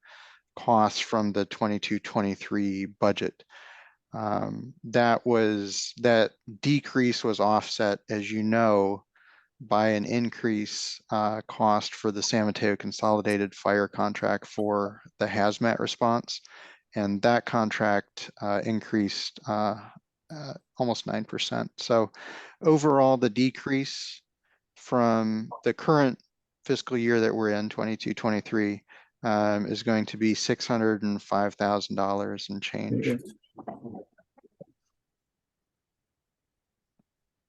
costs from the 22-23 budget. That decrease was offset, as you know, by an increase cost for the San Mateo Consolidated Fire contract for the hazmat response. And that contract increased almost 9%. So overall, the decrease from the current fiscal year that we're in, 22-23, is going to be $605,000 and change.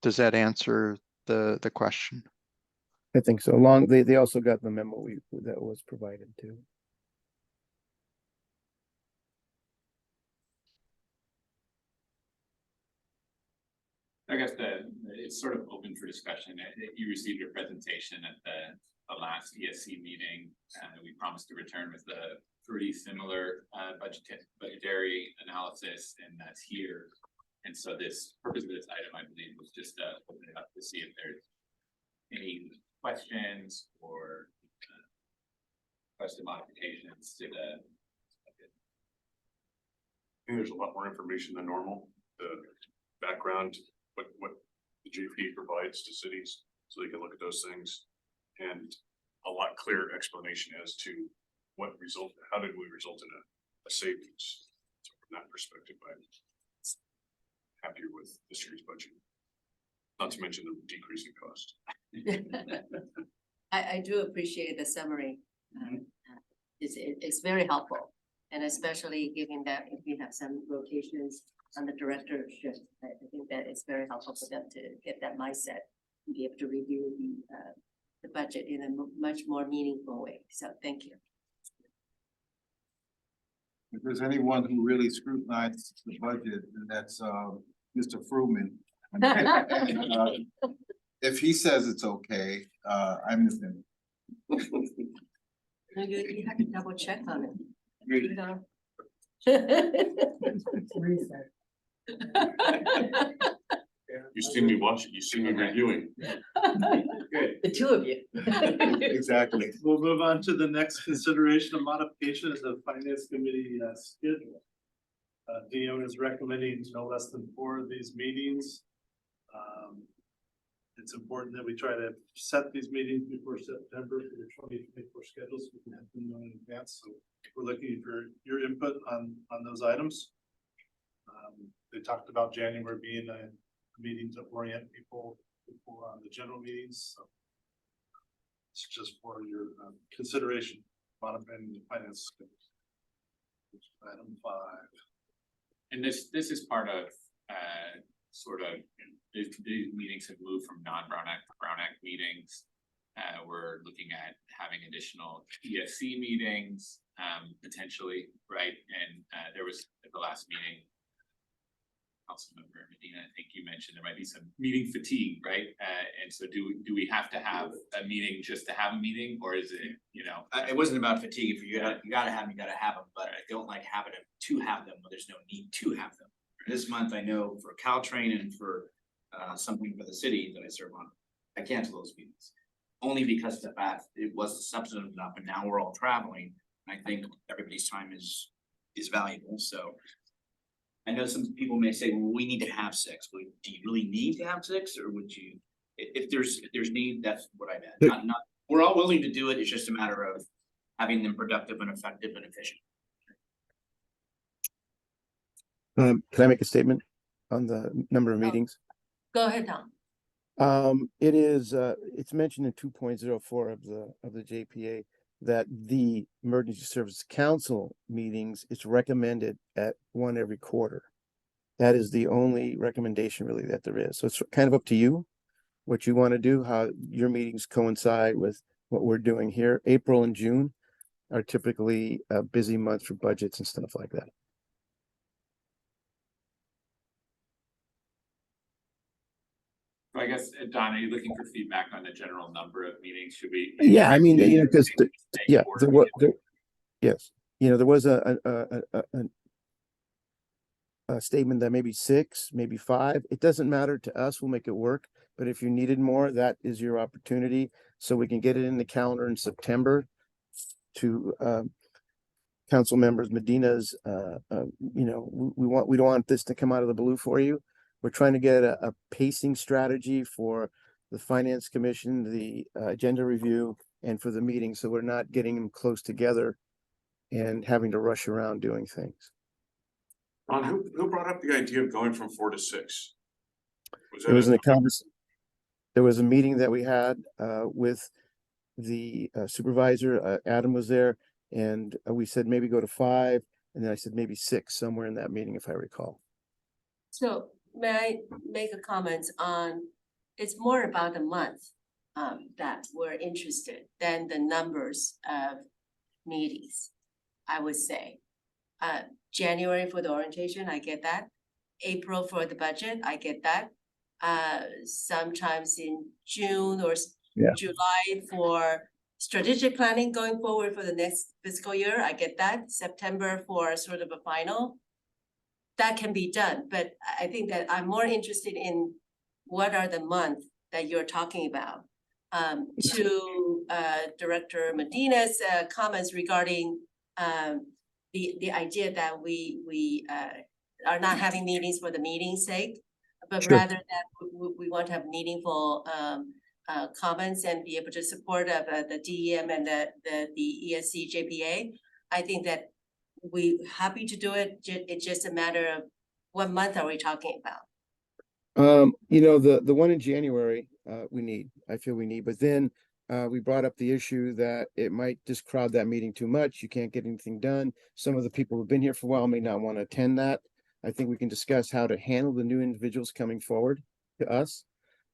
Does that answer the question? I think so. They also got the memo that was provided too. I guess it's sort of open for discussion. You received your presentation at the last ESC meeting, and we promised to return with a pretty similar budgetary analysis, and that's here. And so this purpose of this item, I believe, was just open it up to see if there's any questions or question modifications to the. I think there's a lot more information than normal. The background, what the JP provides to cities, so they can look at those things, and a lot clearer explanation as to how did we result in a savings. So from that perspective, happier with this year's budget. Not to mention the decrease in cost. I do appreciate the summary. It's very helpful. And especially given that if we have some rotations on the directorship, I think that it's very helpful for them to get that mindset and be able to review the budget in a much more meaningful way. So thank you. If there's anyone who really scrutinizes the budget, then that's Mr. Fruman. If he says it's okay, I'm with him. You have to double check on it. You know? You see me watching, you see me reviewing. Good. The two of you. Exactly. We'll move on to the next consideration of modification of the finance committee schedule. DM is recommending no less than 4 of these meetings. It's important that we try to set these meetings before September for the 2024 schedules. We can have them known in advance. So we're looking for your input on those items. They talked about January being a meeting to orient people on the general meetings. So it's just for your consideration, modifying the finance schedule. Item 5. And this is part of, sort of, these meetings have moved from non-Brown Act to Brown Act meetings. We're looking at having additional ESC meetings, potentially, right? And there was at the last meeting, Councilmember Medina, I think you mentioned there might be some meeting fatigue, right? And so do we have to have a meeting just to have a meeting, or is it, you know? It wasn't about fatigue. If you gotta have them, but I don't like having them to have them, but there's no need to have them. This month, I know for Caltrain and for something for the city that I serve on, I cancel those meetings. Only because of the fact it was substantive enough, and now we're all traveling. And I think everybody's time is valuable, so. I know some people may say, well, we need to have 6. Well, do you really need to have 6, or would you, if there's need, that's what I meant. Not, we're all willing to do it, it's just a matter of having them productive and effective and efficient. Can I make a statement on the number of Oh. meetings? Go ahead, Tom. It is, it's mentioned in 2.04 of the JPA that the Emergency Service Council meetings is recommended at 1 every quarter. That is the only recommendation really that there is. So it's kind of up to you what you want to do, how your meetings coincide with what we're doing here. April and June are typically busy months for budgets and stuff like that. So I guess, Don, are you looking for feedback on the general number of meetings? Should we? Yeah, I mean, you know, because yeah, there was yes, you know, there was a statement that maybe 6, maybe 5. It doesn't matter to us. We'll make it work. But if you needed more, that is your opportunity. So we can get it in the calendar in September to council members. Medina's, you know, we don't want this to come out of the blue for you. We're trying to get a pacing strategy for the Finance Commission, the agenda review, and for the meeting. So we're not getting them close together and having to rush around doing things. Ron, who brought up the idea of going from 4 to 6? It was in the conversation. There was a meeting that we had with the supervisor. Adam was there, and we said maybe go to 5, and then I said maybe 6 somewhere in that meeting, if I recall. So may I make a comment on, it's more about the month that we're interested than the numbers of meetings, I would say. January for the orientation, I get that. April for the budget, I get that. Sometimes in June or Yeah. July for strategic planning going forward for the next fiscal year, I get that. September for sort of a final. That can be done, but I think that I'm more interested in what are the months that you're talking about. To Director Medina's comments regarding the idea that we are not having meetings for the meeting's sake, but Sure. rather that we want to have meaningful comments and be able to support of the DEM and the ESC JPA. I think that we happy to do it. It's just a matter of what month are we talking about? You know, the one in January, I feel we need, but then we brought up the issue that it might just crowd that meeting too much. You can't get anything done. Some of the people who've been here for a while may not want to attend that. I think we can discuss how to handle the new individuals coming forward to us.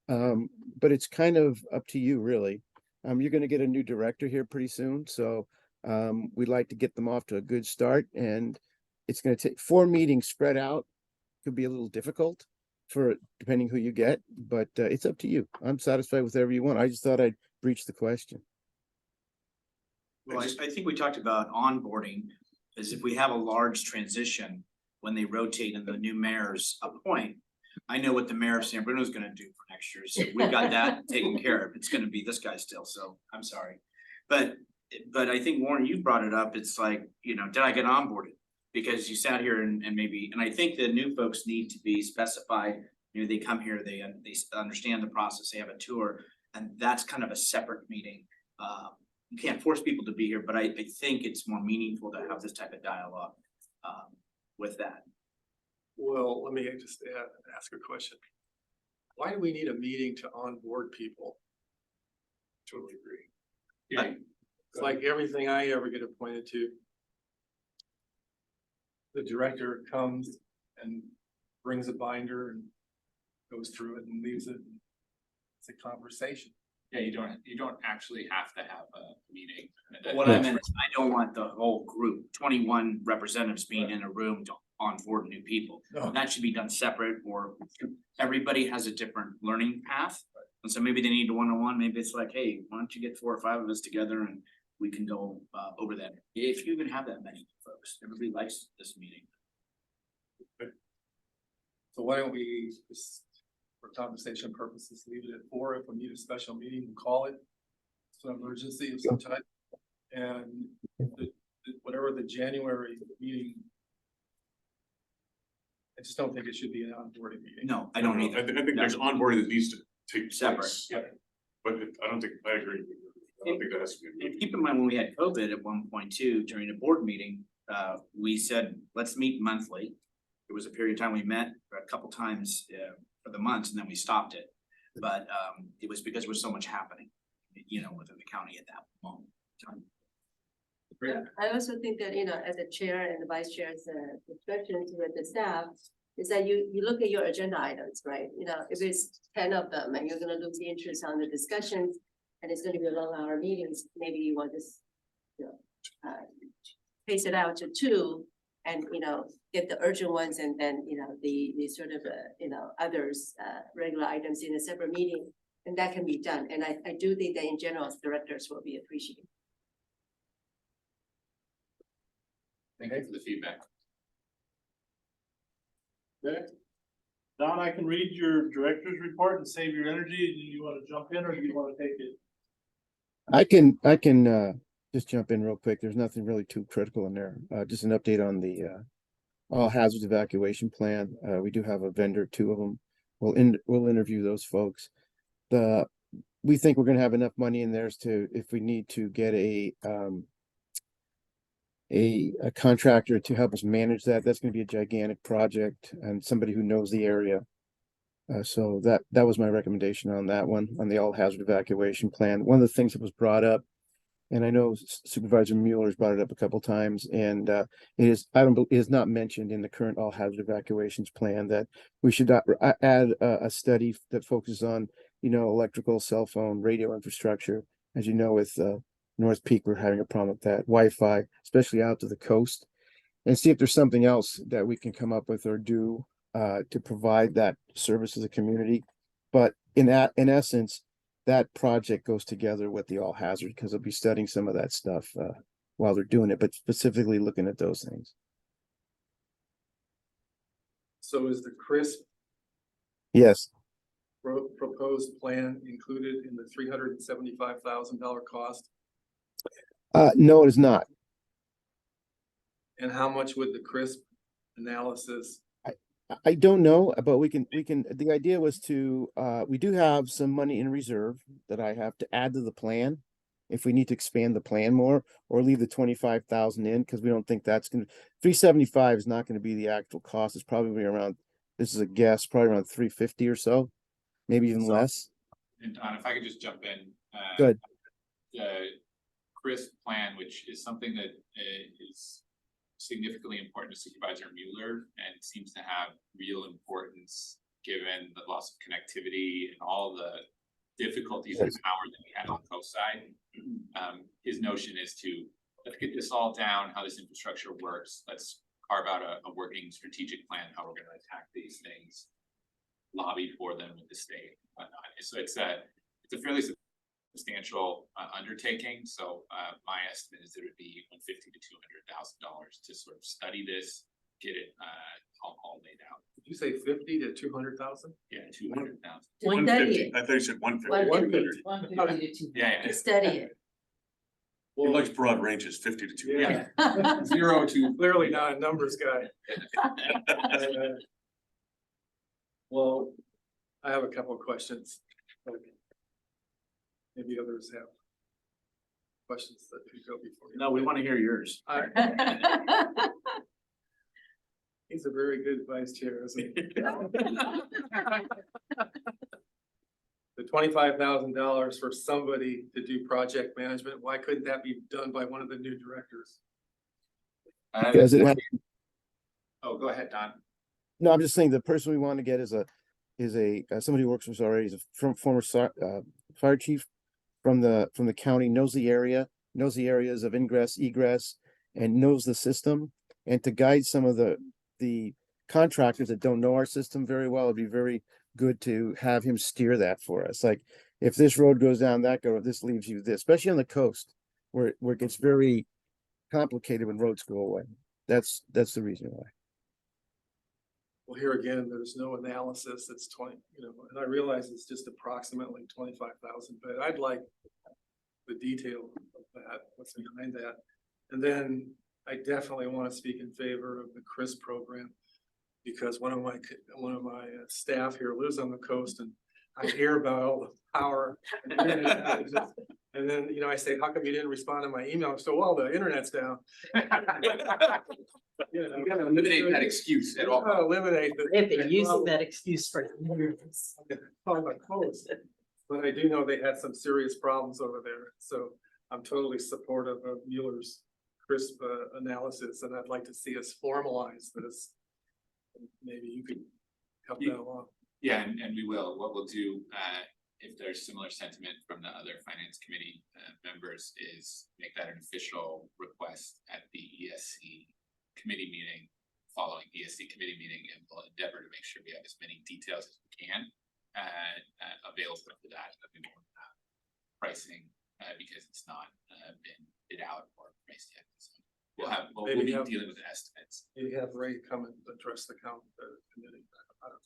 But it's kind of up to you, really. You're gonna get a new director here pretty soon, so we'd like to get them off to a good start, and it's gonna take 4 meetings spread out. Could be a little difficult for depending who you get, but it's up to you. I'm satisfied with whatever you want. I just thought I'd breach the question. Well, I think we talked about onboarding, is if we have a large transition, when they rotate and the new mayors appoint. I know what the mayor of San Bruno is gonna do for next year, so we've got that taken care of. It's gonna be this guy still, so I'm sorry. But I think Warren, you brought it up, it's like, you know, did I get onboarded? Because you sat here and maybe, and I think the new folks need to be specified, you know, they come here, they understand the process, they have a tour, and that's kind of a separate meeting. You can't force people to be here, but I think it's more meaningful to have this type of dialogue with that. Well, let me just ask a question. Why do we need a meeting to onboard people? Totally agree. Yeah, It's like everything I ever get appointed to. The director comes and brings a binder and goes through it and leaves it. It's a conversation. yeah, you don't actually have to have a meeting. What I meant is, I don't want the whole group, 21 representatives being in a room to onboard new people. No. That should be done separate, or everybody has a different learning path. And so maybe they need a one-on-one, maybe it's like, hey, why don't you get 4 or 5 of us together and we can go over that. If you even have that many folks, everybody likes this meeting. So why don't we just, for conversation purposes, leave it at 4. If we need a special meeting, we call it. It's an emergency of some type. And whatever the January meeting. I just don't think it should be an onboarding meeting. No, I don't either. I think there's onboarding that needs to take Separate. place. But I don't think, I agree. I don't think that has to be. And keep in mind, when we had COVID at one point too, during a board meeting, we said, let's meet monthly. There was a period of time we met a couple times for the months, and then we stopped it. But it was because there was so much happening, you know, within the county at that moment in time. I also think that, you know, as a chair and the vice chair's discussion with the staff, is that you look at your agenda items, right? You know, if it's 10 of them and you're gonna lose the interest on the discussions, and it's gonna be a long hour meetings, maybe you want this, you know, pace it out to 2, and, you know, get the urgent ones, and then, you know, the sort of, you know, others, regular items in a separate meeting, and that can be done. And I do think that in general, directors will be appreciative. Thank you for the feedback. Okay. Don, I can read your director's report and save your energy. Do you want to jump in or do you want to take it? I can just jump in real quick. There's nothing really too critical in there. Just an update on the all hazards evacuation plan. We do have a vendor, 2 of them. We'll interview those folks. We think we're gonna have enough money in there to, if we need to get a contractor to help us manage that. That's gonna be a gigantic project, and somebody who knows the area. So that was my recommendation on that one, on the all hazard evacuation plan. One of the things that was brought up, and I know Supervisor Mueller's brought it up a couple times, and it is not mentioned in the current all hazard evacuations plan, that we should add a study that focuses on, you know, electrical, cell phone, radio infrastructure. As you know, with North Peak, we're having a problem with that, Wi-Fi, especially out to the coast, and see if there's something else that we can come up with or do to provide that service as a community. But in essence, that project goes together with the all hazard, because they'll be studying some of that stuff while they're doing it, but specifically looking at those things. So is the CRISP Yes. proposed plan included in the $375,000 cost? No, it is not. And how much would the CRISP analysis? I don't know, but we can, the idea was to, we do have some money in reserve that I have to add to the plan if we need to expand the plan more, or leave the 25,000 in, because we don't think that's gonna, 375 is not gonna be the actual cost. It's probably around This is a guess, probably around 350 or so, maybe even So- less. And if I could just jump in. Good. The Chris plan, which is something that is significantly important to Supervisor Mueller and seems to have real importance given the loss of connectivity and all the difficulties of Yes. power that we have on the coast side. His notion is to, let's get this all down, how this infrastructure works. Let's carve out a working strategic plan, how we're gonna attack these things. Lobby for them with the state and whatnot. So it's a fairly substantial undertaking. So my estimate is that it would be $150,000 to $200,000 to sort of study this, get it all laid out. Did you say 50 to 200,000? Yeah, 200,000. To study it, I thought you said 150. 150. 150 to Yeah, to study it. He likes broad ranges, 50 to 200. yeah. 0 to Clearly not a numbers guy. Well, I have a couple of questions. Maybe others have questions that could go before. No, we want to hear yours. He's a very good vice chair, isn't he? The $25,000 for somebody to do project management, why couldn't that be done by one of the new directors? Because it has, Oh, go ahead, Don. no, I'm just saying the person we want to get is somebody who works for us already, is a former fire chief from the county, knows the area, knows the areas of ingress, egress, and knows the system. And to guide some of the contractors that don't know our system very well, it'd be very good to have him steer that for us. Like, if this road goes down, this leaves you this, especially on the coast where it gets very complicated when roads go away. That's the reason why. Well, here again, there's no analysis. It's 20, and I realize it's just approximately 25,000, but I'd like the detail of that, what's behind that. And then I definitely want to speak in favor of the CRIS program, because one of my staff here lives on the coast, and I hear about all the power. And then, I say, how come you didn't respond to my email? So, well, the internet's down. You gotta eliminate that excuse at all. Eliminate They've been the using that excuse for years. on the coast. But I do know they had some serious problems over there, so I'm totally supportive of Mueller's crisp analysis, and I'd like to see us formalize this. Maybe you could help that along. Yeah, and we will. What we'll do, if there's similar sentiment from the other finance committee members, is make that an official request at the ESC committee meeting, following ESC committee meeting, and we'll endeavor to make sure we have as many details as we can available for that. We won't have pricing because it's not been bid out or priced yet. So we'll be dealing with estimates. Maybe have Ray come and address the committee. I don't know.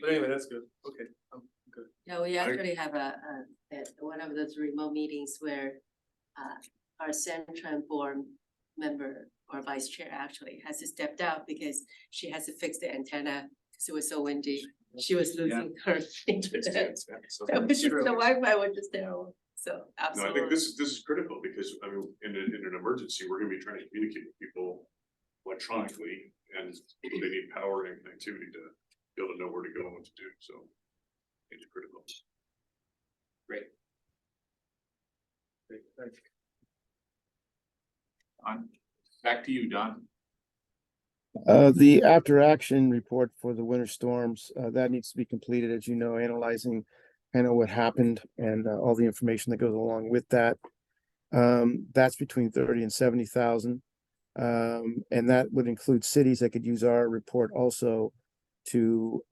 But anyway, that's good. Okay, I'm good. Yeah, we actually have one of those remote meetings where our Central board member or vice chair actually has to step out because she has to fix the antenna because it was so windy. She was losing her internet. Which is the Wi-Fi was just terrible. So No, I absolutely. think this is critical because, I mean, in an emergency, we're gonna be trying to communicate with people electronically, and they need power and connectivity to be able to know where to go and what to do, so it's critical. Great. Great, thanks. On, back to you, Don. The after action report for the winter storms, that needs to be completed, as you know, analyzing kind of what happened and all the information that goes along with that. That's between 30 and 70,000. And that would include cities that could use our report also to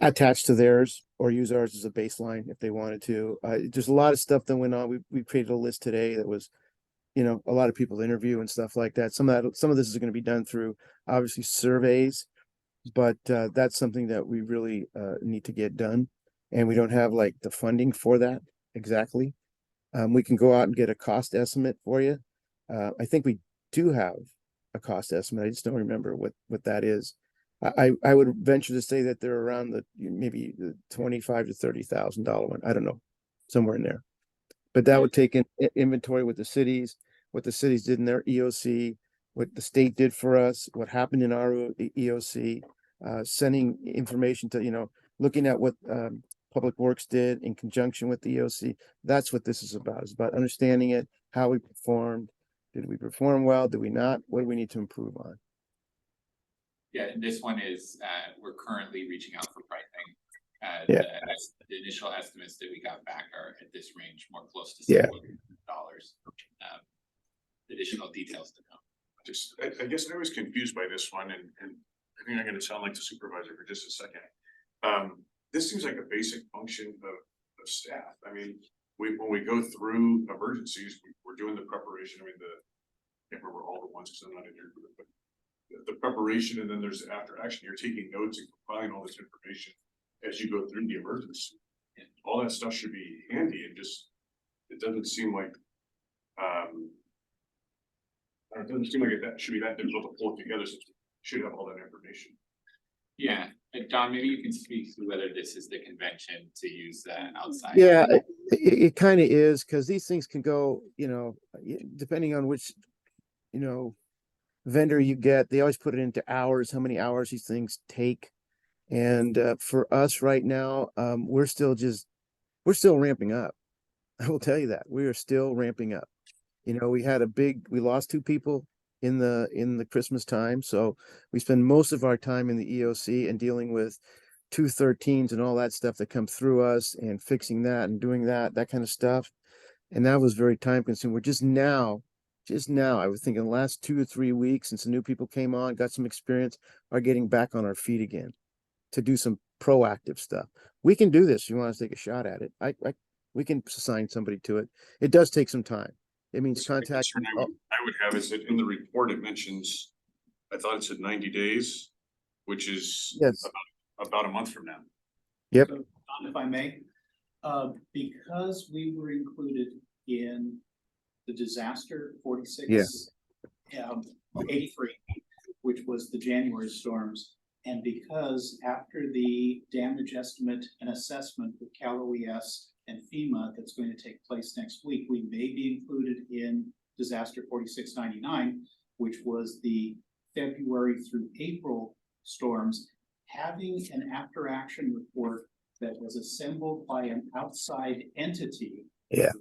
attach to theirs or use ours as a baseline if they wanted to. There's a lot of stuff that went on. We created a list today that was, a lot of people interview and stuff like that. Some of this is going to be done through obviously surveys, but that's something that we really need to get done. And we don't have like the funding for that exactly. We can go out and get a cost estimate for you. I think we do have a cost estimate. I just don't remember what that is. I would venture to say that they're around maybe the $25,000 to $30,000 one. I don't know, somewhere in there. But that would take in inventory with the cities, what the cities did in their EOC, what the state did for us, what happened in our EOC, sending information to, looking at what Public Works did in conjunction with the EOC. That's what this is about. It's about understanding it, how we performed. Did we perform well? Did we not? What do we need to improve on? Yeah, and this one is, we're currently reaching out for pricing. Yeah. The initial estimates that we got back are at this range, more close to Yeah. $700. Additional details to come. I guess I was confused by this one, and I think I'm gonna sound like the supervisor for just a second. This seems like a basic function of staff. I mean, when we go through emergencies, we're doing the preparation. I mean, I can't remember all the ones because I'm not in your group, but the preparation, and then there's the after action. You're taking notes and compiling all this information as you go through the emergency. And all that stuff should be handy, and just, it doesn't seem like, it doesn't seem like that should be that difficult to pull together, since we should have all that information. Yeah, and Don, maybe you can speak to whether this is the convention to use outside. Yeah, it kind of is, because these things can go, depending on which, vendor you get, they always put it into hours, how many hours these things take. And for us right now, we're still ramping up. I will tell you that we are still ramping up. We lost 2 people in the Christmas time. So we spend most of our time in the EOC and dealing with 213s and all that stuff that come through us, and fixing that and doing that kind of stuff. And that was very time consuming. We're just now, I would think in the last 2 or 3 weeks, since the new people came on, got some experience, are getting back on our feet again to do some proactive stuff. We can do this. If you want to take a shot at it, we can assign somebody to it. It does take some time. It means contacting. I would have is that in the report, it mentions, I thought it said 90 days, which is Yes. about a month from now. Yep. So, Don, if I may, because we were included in the disaster 46. 83, which was the January storms. And because after the damage estimate and assessment with Cal OES and FEMA that's going to take place next week, we may be included in disaster 4699, which was the February through April storms. Having an after action report that was assembled by an outside entity. Yeah.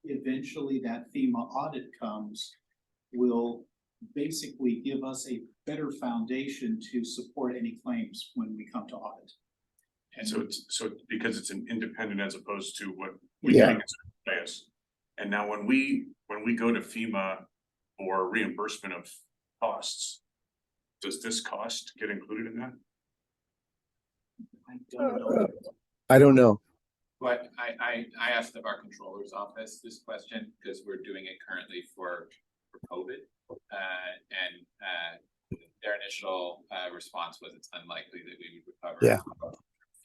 Eventually that FEMA audit comes, will basically give us a better foundation to support any claims when we come to audit. And so because it's an independent as opposed to what we Yeah. think is bias. And now when we go to FEMA for reimbursement of costs, does this cost get included in that? I don't know. But I asked of our controller's office this question because we're doing it currently for COVID. And their initial response was it's unlikely that we would recover. Yeah. From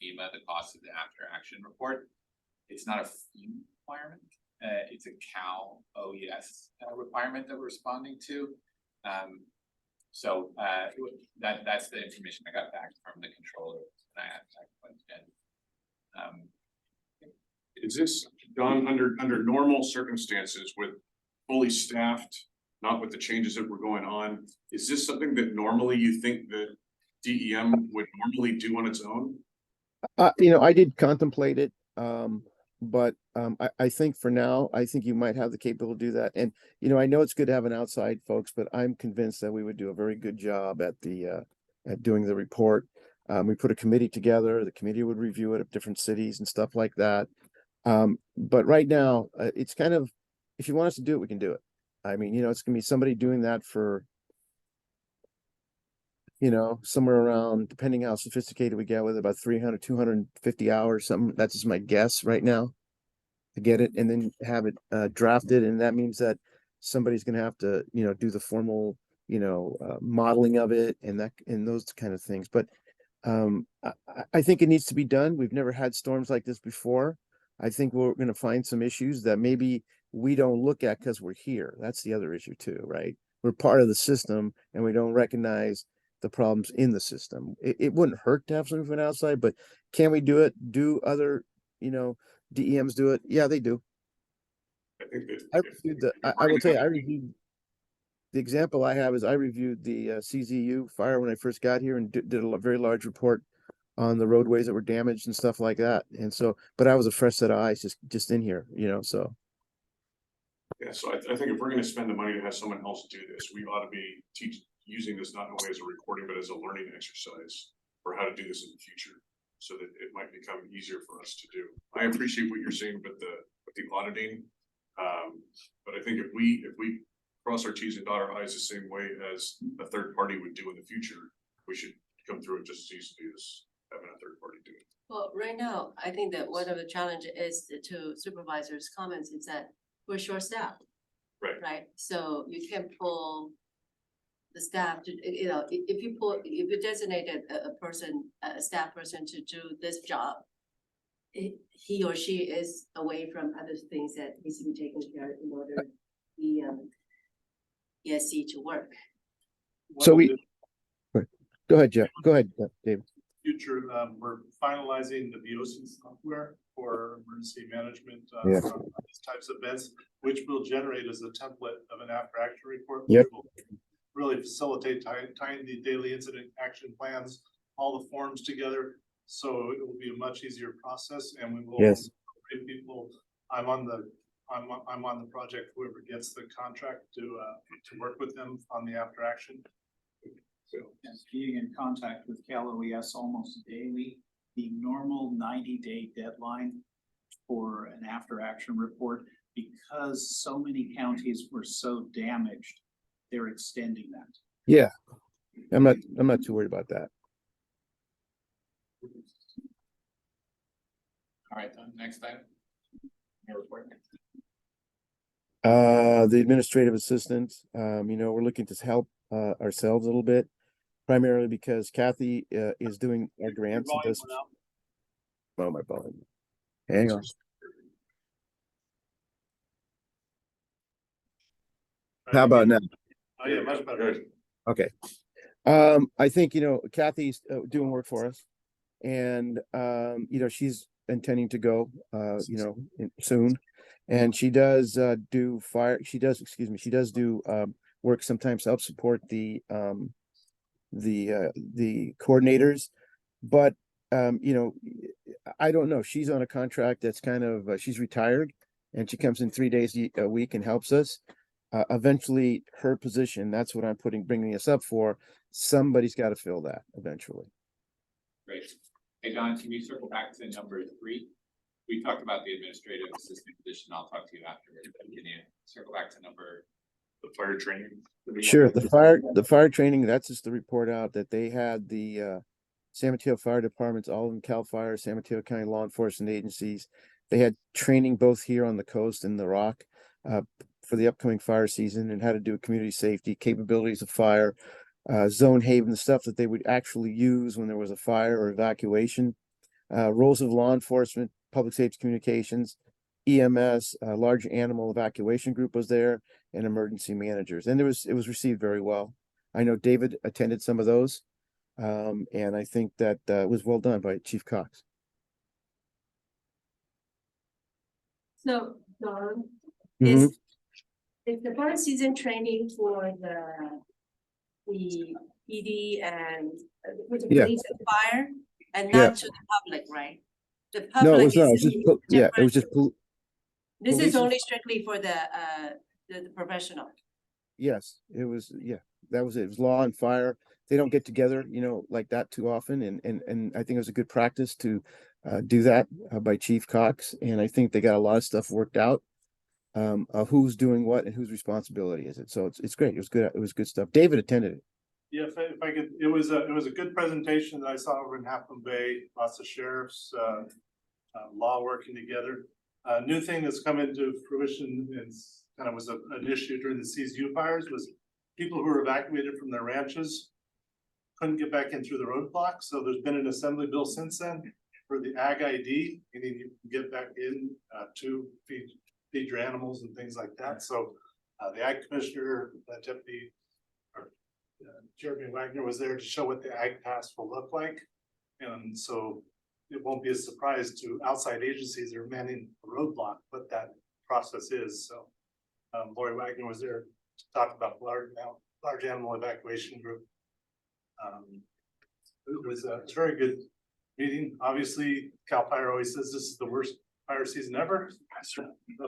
FEMA the cost of the after action report. It's not a FEMA requirement. It's a Cal OES requirement that we're responding to. So that's the information I got back from the controller when I asked that question. Is this done under normal circumstances with fully staffed, not with the changes that were going on? Is this something that normally you think that DEM would normally do on its own? I did contemplate it, but I think for now, I think you might have the capability to do that. And, I know it's good to have an outside folks, but I'm convinced that we would do a very good job at doing the report. We put a committee together, the committee would review it of different cities and stuff like that. But right now, it's kind of, if you want us to do it, we can do it. I mean, it's gonna be somebody doing that for, somewhere around, depending how sophisticated we get with it, about 300, 250 hours, something. That's just my guess right now to get it, and then have it drafted. And that means that somebody's gonna have to, do the formal, modeling of it and those kind of things. But I think it needs to be done. We've never had storms like this before. I think we're going to find some issues that maybe we don't look at because we're here. That's the other issue too, right? We're part of the system and we don't recognize the problems in the system. It wouldn't hurt to have something from outside, but can we do it? Do other, DEMs do it? Yeah, they do. I think that I will tell you, I reviewed the example I have is I reviewed the CZU fire when I first got here and did a very large report on the roadways that were damaged and stuff like that. And so, but I was a fresh set of eyes just in here, so. Yeah, so I think if we're gonna spend the money to have someone else do this, we ought to be using this not only as a recording, but as a learning exercise for how to do this in the future. So that it might become easier for us to do. I appreciate what you're saying with the auditing. But I think if we cross our T's and dot our I's the same way as a third party would do in the future, we should come through it just as easily as having a third party do it. Well, right now, I think that one of the challenges is to supervisors' comments is that we're short-staffed. Right. Right, so you can pull the staff to, if you designated a person, a staff person to do this job, he or she is away from other things that needs to be taken care of in order the ESC to work. So go ahead, Jeff. Go ahead, David. Future, we're finalizing the VOC software for emergency management, Yeah. for these types of events, which will generate as a template of an after action report. Yep. Which will really facilitate tying the daily incident action plans, all the forms together. So it will be a much easier process, and we will. Yes. Bring people, I'm on the project, whoever gets the contract to work with them on the after action. So, As being in contact with Cal OES almost daily, the normal 90-day deadline for an after-action report, because so many counties were so damaged, they're extending that. Yeah, I'm not too worried about that. All right, then, next item. Your report. The administrative assistant, we're looking to help ourselves a little bit, primarily because Kathy is doing our grants. And does... Oh, my volume. Hang on. How about now? oh yeah, much better. Okay. I think, Kathy's doing work for us, and, she's intending to go, soon. And she does do work sometimes to help support the coordinators. But, I don't know, she's on a contract that's kind of, she's retired, and she comes in 3 days a week and helps us. Eventually her position, that's what I'm bringing us up for. Somebody's got to fill that eventually. Great. Hey, Don, can you circle back to number 3? We talked about the administrative assistant position. I'll talk to you afterwards. Can you circle back to The fire training. Sure. The fire training, that's just the report out that they had the San Mateo Fire Departments, all of them, CAL FIRE, San Mateo County law enforcement agencies. They had training both here on the coast and the Rock for the upcoming fire season, and how to do community safety, capabilities of fire, zone haven, the stuff that they would actually use when there was a fire or evacuation, roles of law enforcement, public safety communications, EMS, large animal evacuation group was there, and emergency managers. And it was received very well. I know David attended some of those. And I think that was well done by Chief Cox. So, Don, Mhm. is the fire season training for the PD and with the Yeah. police and fire, and Yeah. not to the public, right? The No, it public was not. It was is just, it was just, this police is and- only strictly for the professional. yes, it was, that was it. It was law and fire. They don't get together, like that too often. And I think it was a good practice to do that by Chief Cox. And I think they got a lot of stuff worked out. Who's doing what and whose responsibility is it? So it's great. It was good. It was good stuff. David attended it. Yeah, if I could, it was a good presentation that I saw over in Half Moon Bay, lots of sheriffs, law working together. New thing that's come into fruition and kind of was an issue during the CZU fires was people who were evacuated from their ranches couldn't get back in through the roadblock. So there's been an assembly bill since then for the ag ID, meaning you can get back in to feed your animals and things like that. So the ag commissioner, deputy, Jeremy Wagner was there to show what the ag pass will look like. And so it won't be a surprise to outside agencies that are manning the roadblock, what that process is. So Lori Wagner was there talk about large animal evacuation group. It was a very good meeting. Obviously, CAL FIRE always says this is the worst fire season ever.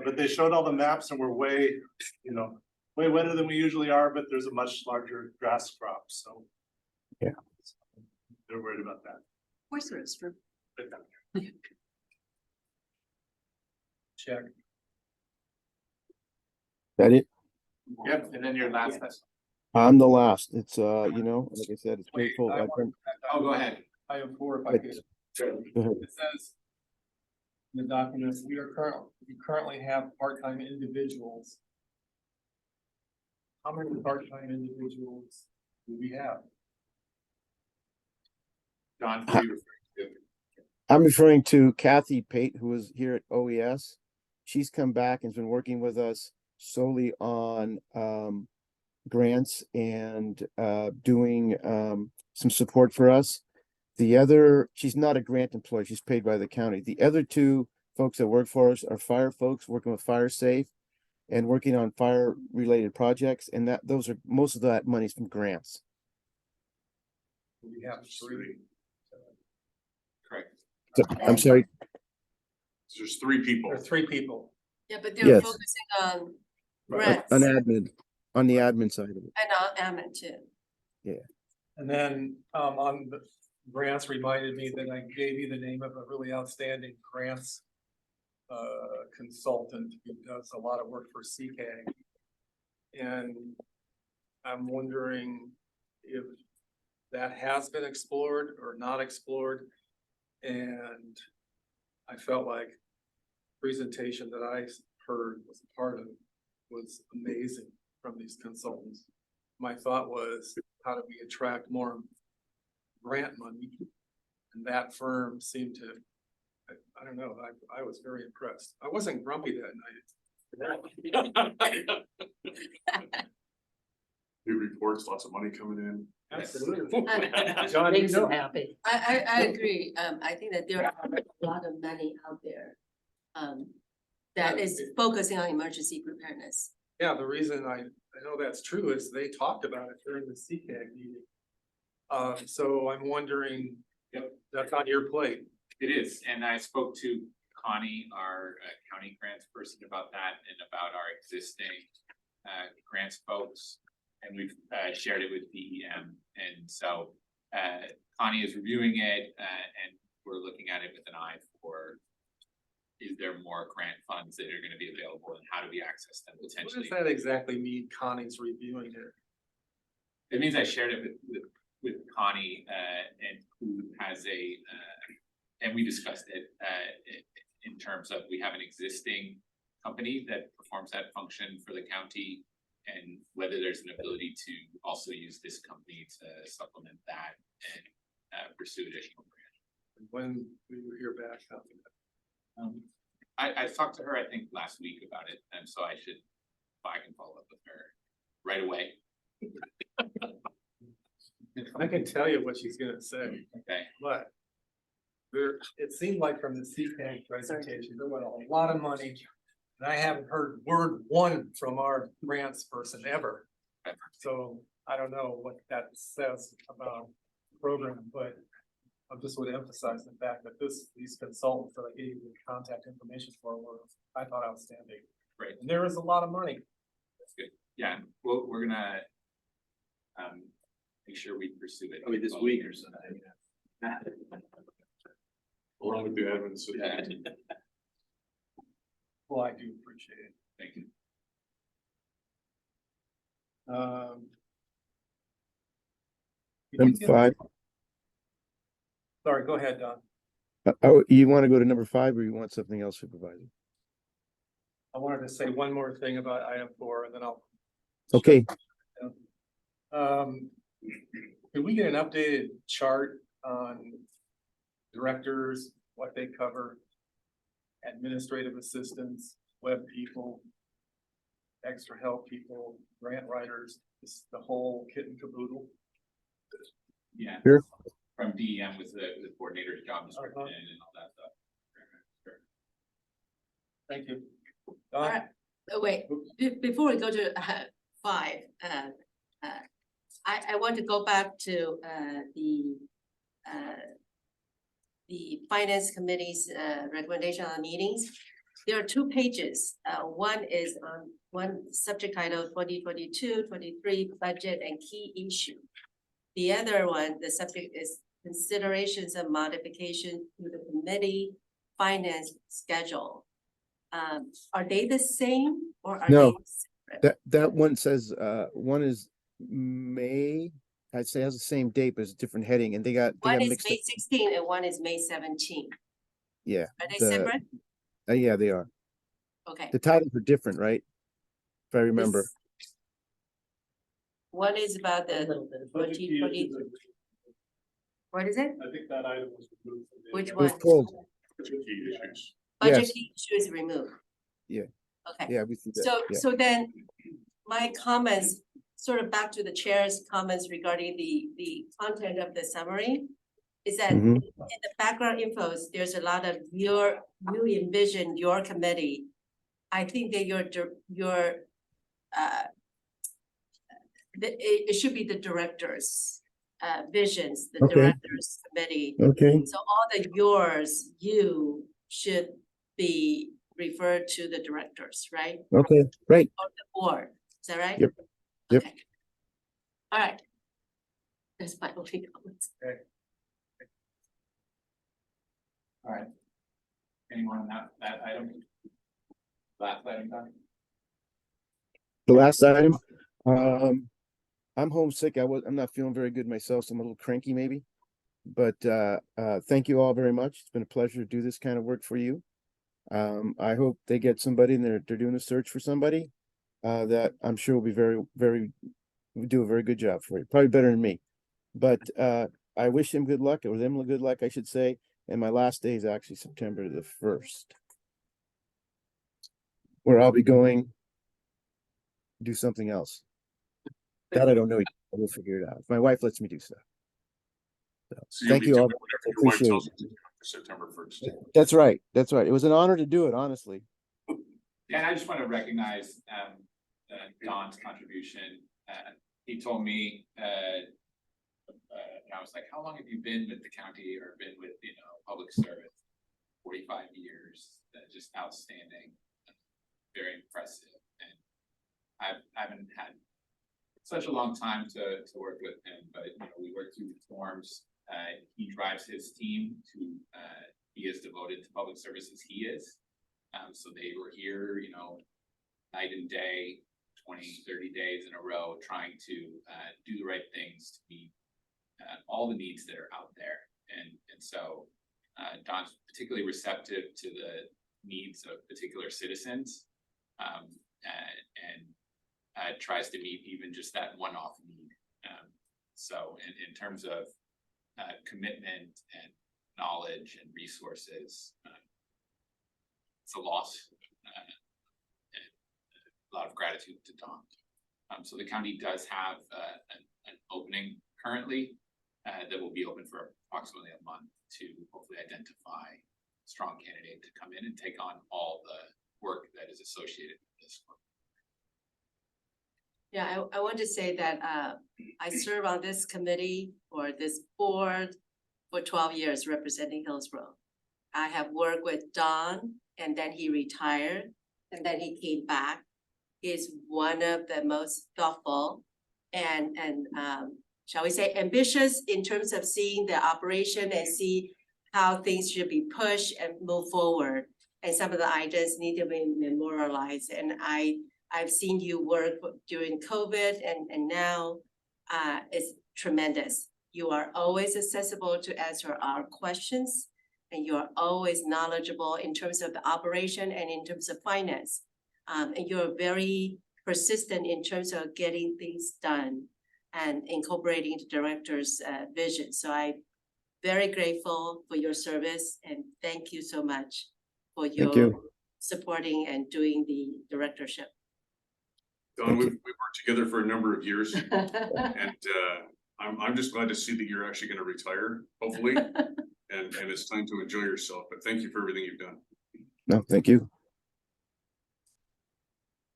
But they showed all the maps and we're way, way wetter than we usually are, but there's a much larger grass crop, so. Yeah. They're worried about that. Where's the restroom? Check. That it? Yep, and then your last. I'm the last. It's, like I said, it's painful. I've been- Oh, go ahead. I have four if I But- could. Go ahead. It says in the documents, we currently have part-time individuals. How many part-time individuals do we have? John, who are you referring to? I'm referring to Kathy Pate, who was here at OES. She's come back and has been working with us solely on grants and doing some support for us. The other, she's not a grant employee, she's paid by the county. The other two folks that work for us are fire folks working with Fire Safe and working on fire related projects, and those are most of that money's from grants. We have three. Correct. So, I'm sorry, There's three people. There are three people. Yeah, but they're Yes. focusing on on grants on and admin, on the admin side of it. on admin too. And then on the grants reminded me that I gave you the name of a really outstanding grants consultant who does a lot of work for CK. And I'm wondering if that has been explored or not explored. And I felt like presentation that I heard was a part of was amazing from these consultants. My thought was, how do we attract more grant money? And that firm seemed to, I don't know, I was very impressed. I wasn't grumpy that night. New reports, lots of money coming in. Absolutely. John, you Makes know, them happy. I agree. I think that there are a lot of money out there. That is focusing on emergency preparedness. yeah, the reason I know that's true is they talked about it during the CCAG meeting. So I'm wondering, that's on your plate. It is, and I spoke to Connie, our county grants person, about that and about our existing grants folks. And we've shared it with DEM, and so Connie is reviewing it, and we're looking at it with an eye for, is there more grant funds that are gonna be available, and how do we access them What potentially? does that exactly mean, Connie's reviewing it? It means I shared it with Connie, and who has and we discussed it, in terms of, we have an existing company that performs that function for the county, and whether there's an ability to also use this company to supplement that and pursue additional grants. When we were here back, I talked to her, I think, last week about it, and so I can follow up with her right away. I can tell you what she's gonna say, Okay, but it seemed like from the CCAG presentation, there was a lot of money. And I haven't heard word one from our grants person ever. So I don't know what that says about the program, but I just would emphasize the fact that these consultants that I gave you the contact information for were, I thought, outstanding. great, And there is a lot of money. that's good. Yeah, well, we're gonna make sure we pursue it. Probably this week or so. Along with the admin, so. Yeah. Well, I do appreciate it. Thank you. Number 5. Sorry, go ahead, Don. Oh, you want to go to number 5 or you want something else, Supervisor? I wanted to say one more thing about item 4 and then I'll. Okay, Can we get an updated chart on directors, what they cover? Administrative assistants, web people, extra help people, grant writers, just the whole kit and caboodle. Yeah. Sure. From DEM with the coordinator's job description and all that stuff. Sure. Thank you. All right. Oh, wait, before we go to 5, I want to go back to the finance committee's recommendation on meetings. There are 2 pages. One is on one subject title 2022-23 budget and key issue. The other one, the subject is considerations and modification to the committee finance schedule. Are they the same or are No. they separate? That one says, one is May, I'd say has the same date, but it's a different heading, and they got One is mixed up. May 16 and one is May 17. Yeah, Are they the- separate? yeah, they are. Okay. The titles are different, right? If I remember. This- One is about A the little bit of. Budget key 2020, issues, what is it? I think that item was removed. from the Which It agenda. was pulled. Key issues. Budget Yes. key issue is removed. Yeah. Okay. Yeah, we see that. So, Yeah. so then my comments, sort of back to the chair's comments regarding the content of the summary. Is that Mhm. in the background infos, there's a lot of you envision your committee. I think that it should be the directors, visions, the Okay. directors committee. Okay, So all the yours, you should be referred to the directors, right? okay, right. Or the board, is that right? Yep. Yep. Okay. All right. That's my only comments. All right. Anyone on that item? Last item done? The last item, I'm homesick. I'm not feeling very good myself, so I'm a little cranky maybe. But thank you all very much. It's been a pleasure to do this kind of work for you. I hope they get somebody and they're doing a search for somebody that I'm sure will be do a very good job for you, probably better than me. But I wish him good luck, or them good luck, I should say. And my last day is actually September the 1st. Where I'll be going do something else. That I don't know. We'll figure it out. If my wife lets me do stuff. So you'll Thank be you doing all. whatever your wife Appreciate tells it. you to do for September 1st. That's right. That's right. It was an honor to do it, honestly. And I just want to recognize Don's contribution. He told me, I was like, how long have you been with the county or been with, public service? 45 years, just outstanding, very impressive. And I haven't had such a long time to work with him, but we work through forms. He drives his team to be as devoted to public service as he is. So they were here, night and day, 20, 30 days in a row, trying to do the right things to meet all the needs that are out there. And so Don's particularly receptive to the needs of particular citizens and tries to meet even just that one-off need. So in terms of commitment and knowledge and resources, it's a loss and a lot of gratitude to Don. So the county does have an opening currently that will be open for approximately a month to hopefully identify a strong candidate to come in and take on all the work that is associated with this work. Yeah, I want to say that I serve on this committee or this board for 12 years representing Hillsborough. I have worked with Don and then he retired and then he came back. He's one of the most thoughtful and shall we say ambitious in terms of seeing the operation and see how things should be pushed and move forward. And some of the items need to be memorialized. And I've seen you work during COVID and now it's tremendous. You are always accessible to answer our questions and you are always knowledgeable in terms of the operation and in terms of finance. And you're very persistent in terms of getting things done and incorporating the director's vision. So I'm very grateful for your service and thank you so much for your supporting and doing the directorship. Don, we've worked together for a number of years and I'm just glad to see that you're actually going to retire, hopefully. and it's time to enjoy yourself, but thank you for everything you've done. No, thank you.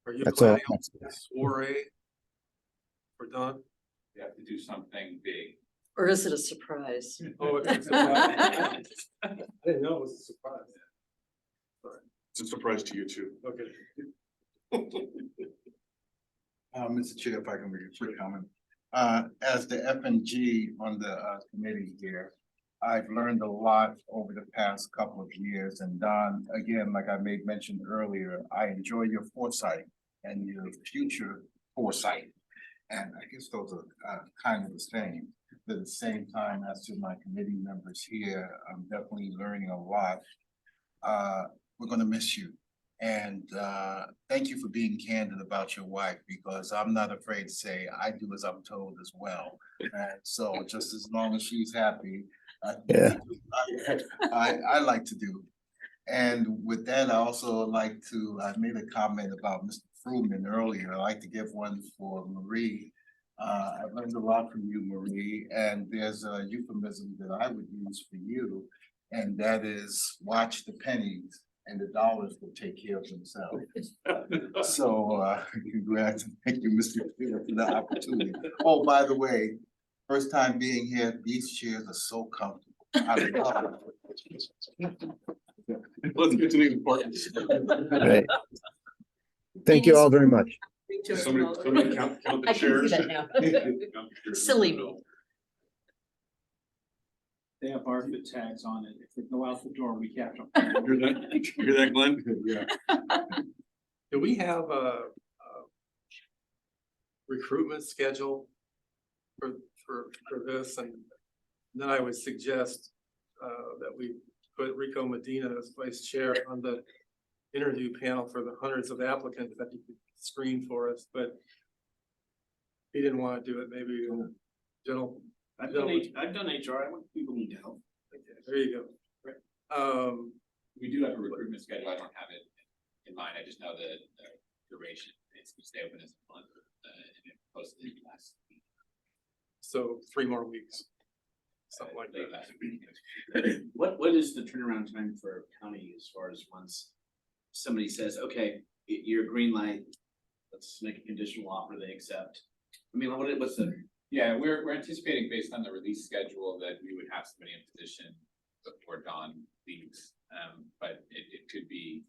Are you That's all. planning on a soiree for Don? We have to do something big. Or is it a surprise? Oh, it's a surprise. I didn't know it was a surprise. It's a surprise to you too. Okay. Mr. Chair, if I can make a quick comment. As the F and G on the committee here, I've learned a lot over the past couple of years. And Don, again, like I made mention earlier, I enjoy your foresight and your future foresight. And I guess those are kind of the same. But at the same time, as to my committee members here, I'm definitely learning a lot. We're gonna miss you. And thank you for being candid about your wife, because I'm not afraid to say I do as I'm told as well. And so just as long as she's happy, Yeah. I like to do. And with that, I also like to, I made a comment about Mr. Fruman earlier. I like to give one for Marie. I learned a lot from you, Marie, and there's a euphemism that I would use for you, and that is watch the pennies and the dollars will take care of themselves. So congrats and thank you, Mr. Taylor, for the opportunity. Oh, by the way, first time being here, these chairs are so comfortable. Let's get to the importance. Right. Thank you all very much. Somebody count the I can see chairs. that now. Silly me. They have RFID tags on it. If they go out the door, we catch them. Hear that? Hear that, Glenn? Yeah. Do we have a recruitment schedule for this? And then I would suggest that we put Rico Medina as vice chair on the interview panel for the hundreds of applicants that he could screen for us, but he didn't want to do it. Maybe general. I've done HR, I want people need help. Okay, there you go. We do have a recruitment schedule. I don't have it in mind. I just know the duration. It's stay open as a month, and it posted last week. So 3 more weeks, something like Late that. last week. What is the turnaround time for county as far as once somebody says, okay, you're green light, let's make a conditional offer, they accept? I mean, what's the? Yeah, we're anticipating based on the release schedule that we would have somebody in position before Dawn leaves. But it could be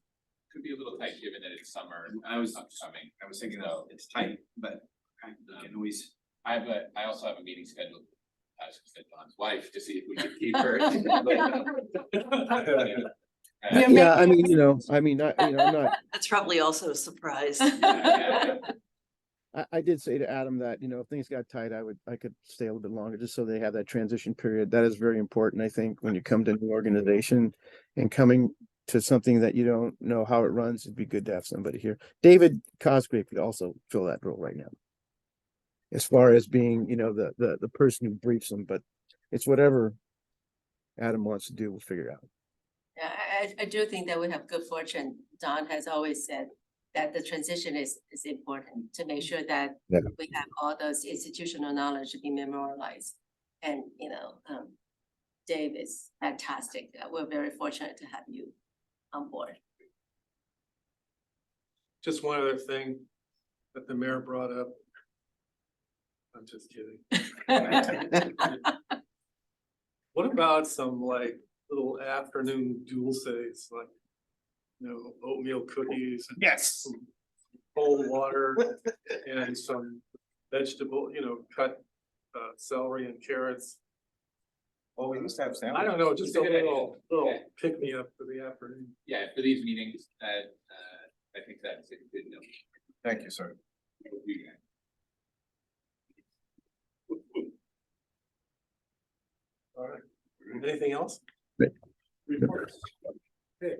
a little tight given that it's summer. I was upcoming. thinking So, it's tight, but I can always. I also have a meeting scheduled with Dawn's wife to see if we can keep her. Yeah, I mean, I'm not, That's probably also a surprise. I did say to Adam that, if things got tight, I could stay a little bit longer just so they have that transition period. That is very important, I think, when you come to a new organization and coming to something that you don't know how it runs, it'd be good to have somebody here. David Cosgrave could also fill that role right now. As far as being, the person who briefs them, but it's whatever Adam wants to do, we'll figure it out. Yeah, I do think that we have good fortune. Don has always said that the transition is important to make sure that Yeah. we have all those institutional knowledge to be memorialized. And, Dave is fantastic. We're very fortunate to have you on board. Just one other thing that the mayor brought up. I'm just kidding. What about some little afternoon dulces, like, oatmeal cookies? Yes. Some cold water and some vegetable, cut celery and carrots. Oh, we used to have I don't know, just a little pick me up for the afternoon. Yeah, for these meetings, I think that's a good note. Thank you, sir. All right. Anything else? Right. Reports. Okay.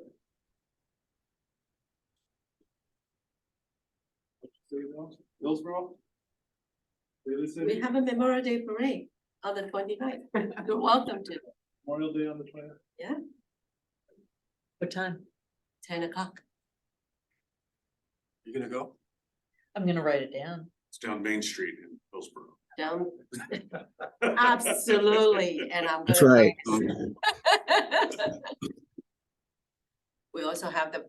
Hillsborough? We have a Memorial Day parade on the 29th. You're welcome to. Memorial Day on the 20th. What time? 10 o'clock. You gonna go? I'm gonna write it down. It's down Main Street in Hillsborough. Down. Absolutely, and I'm That's gonna. right. We also have the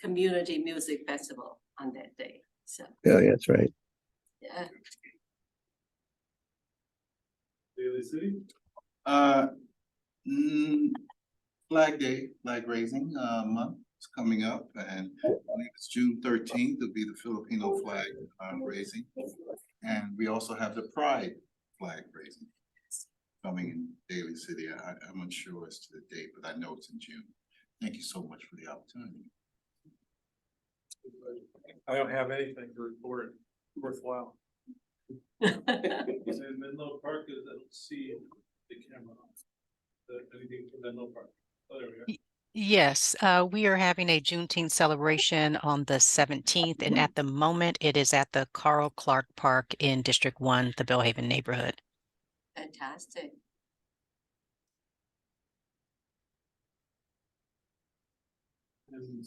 community music festival on that day, so, Yeah, that's right. yeah. Daly City? Mm, Flag Day, flag raising, month is coming up, and I believe it's June 13th, will be the Filipino flag, raising. And we also have the Pride flag raising coming in Daly City. I'm unsure as to the date, but I know it's in June. Thank you so much for the opportunity. I don't have anything to report worthwhile. And Menlo Park is, I don't see the camera. Anything from Menlo Park? Oh, there we go. Yes, we are having a Juneteenth celebration on the 17th, and at the moment, it is at the Carl Clark Park in District 1, the Bellhaven neighborhood. Fantastic. And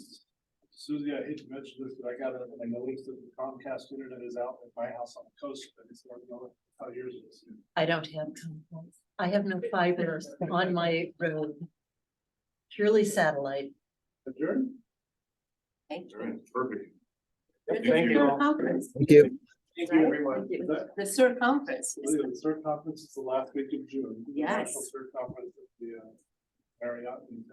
Susie, I hate to mention this, but I got a link to the Comcast internet is out at my house on the coast, but it's not know how yours is. I don't have Comcast. I have no fiber on my road. Purely satellite. Adjourn? Thank All you. right, perfect. The Thank you Sewer all. Conference. Thank you. Thank you, everyone. Thank you. Is that- The Sewer Conference. is- The third conference is the last week of June. The Yes. National Third Conference at the Marriott in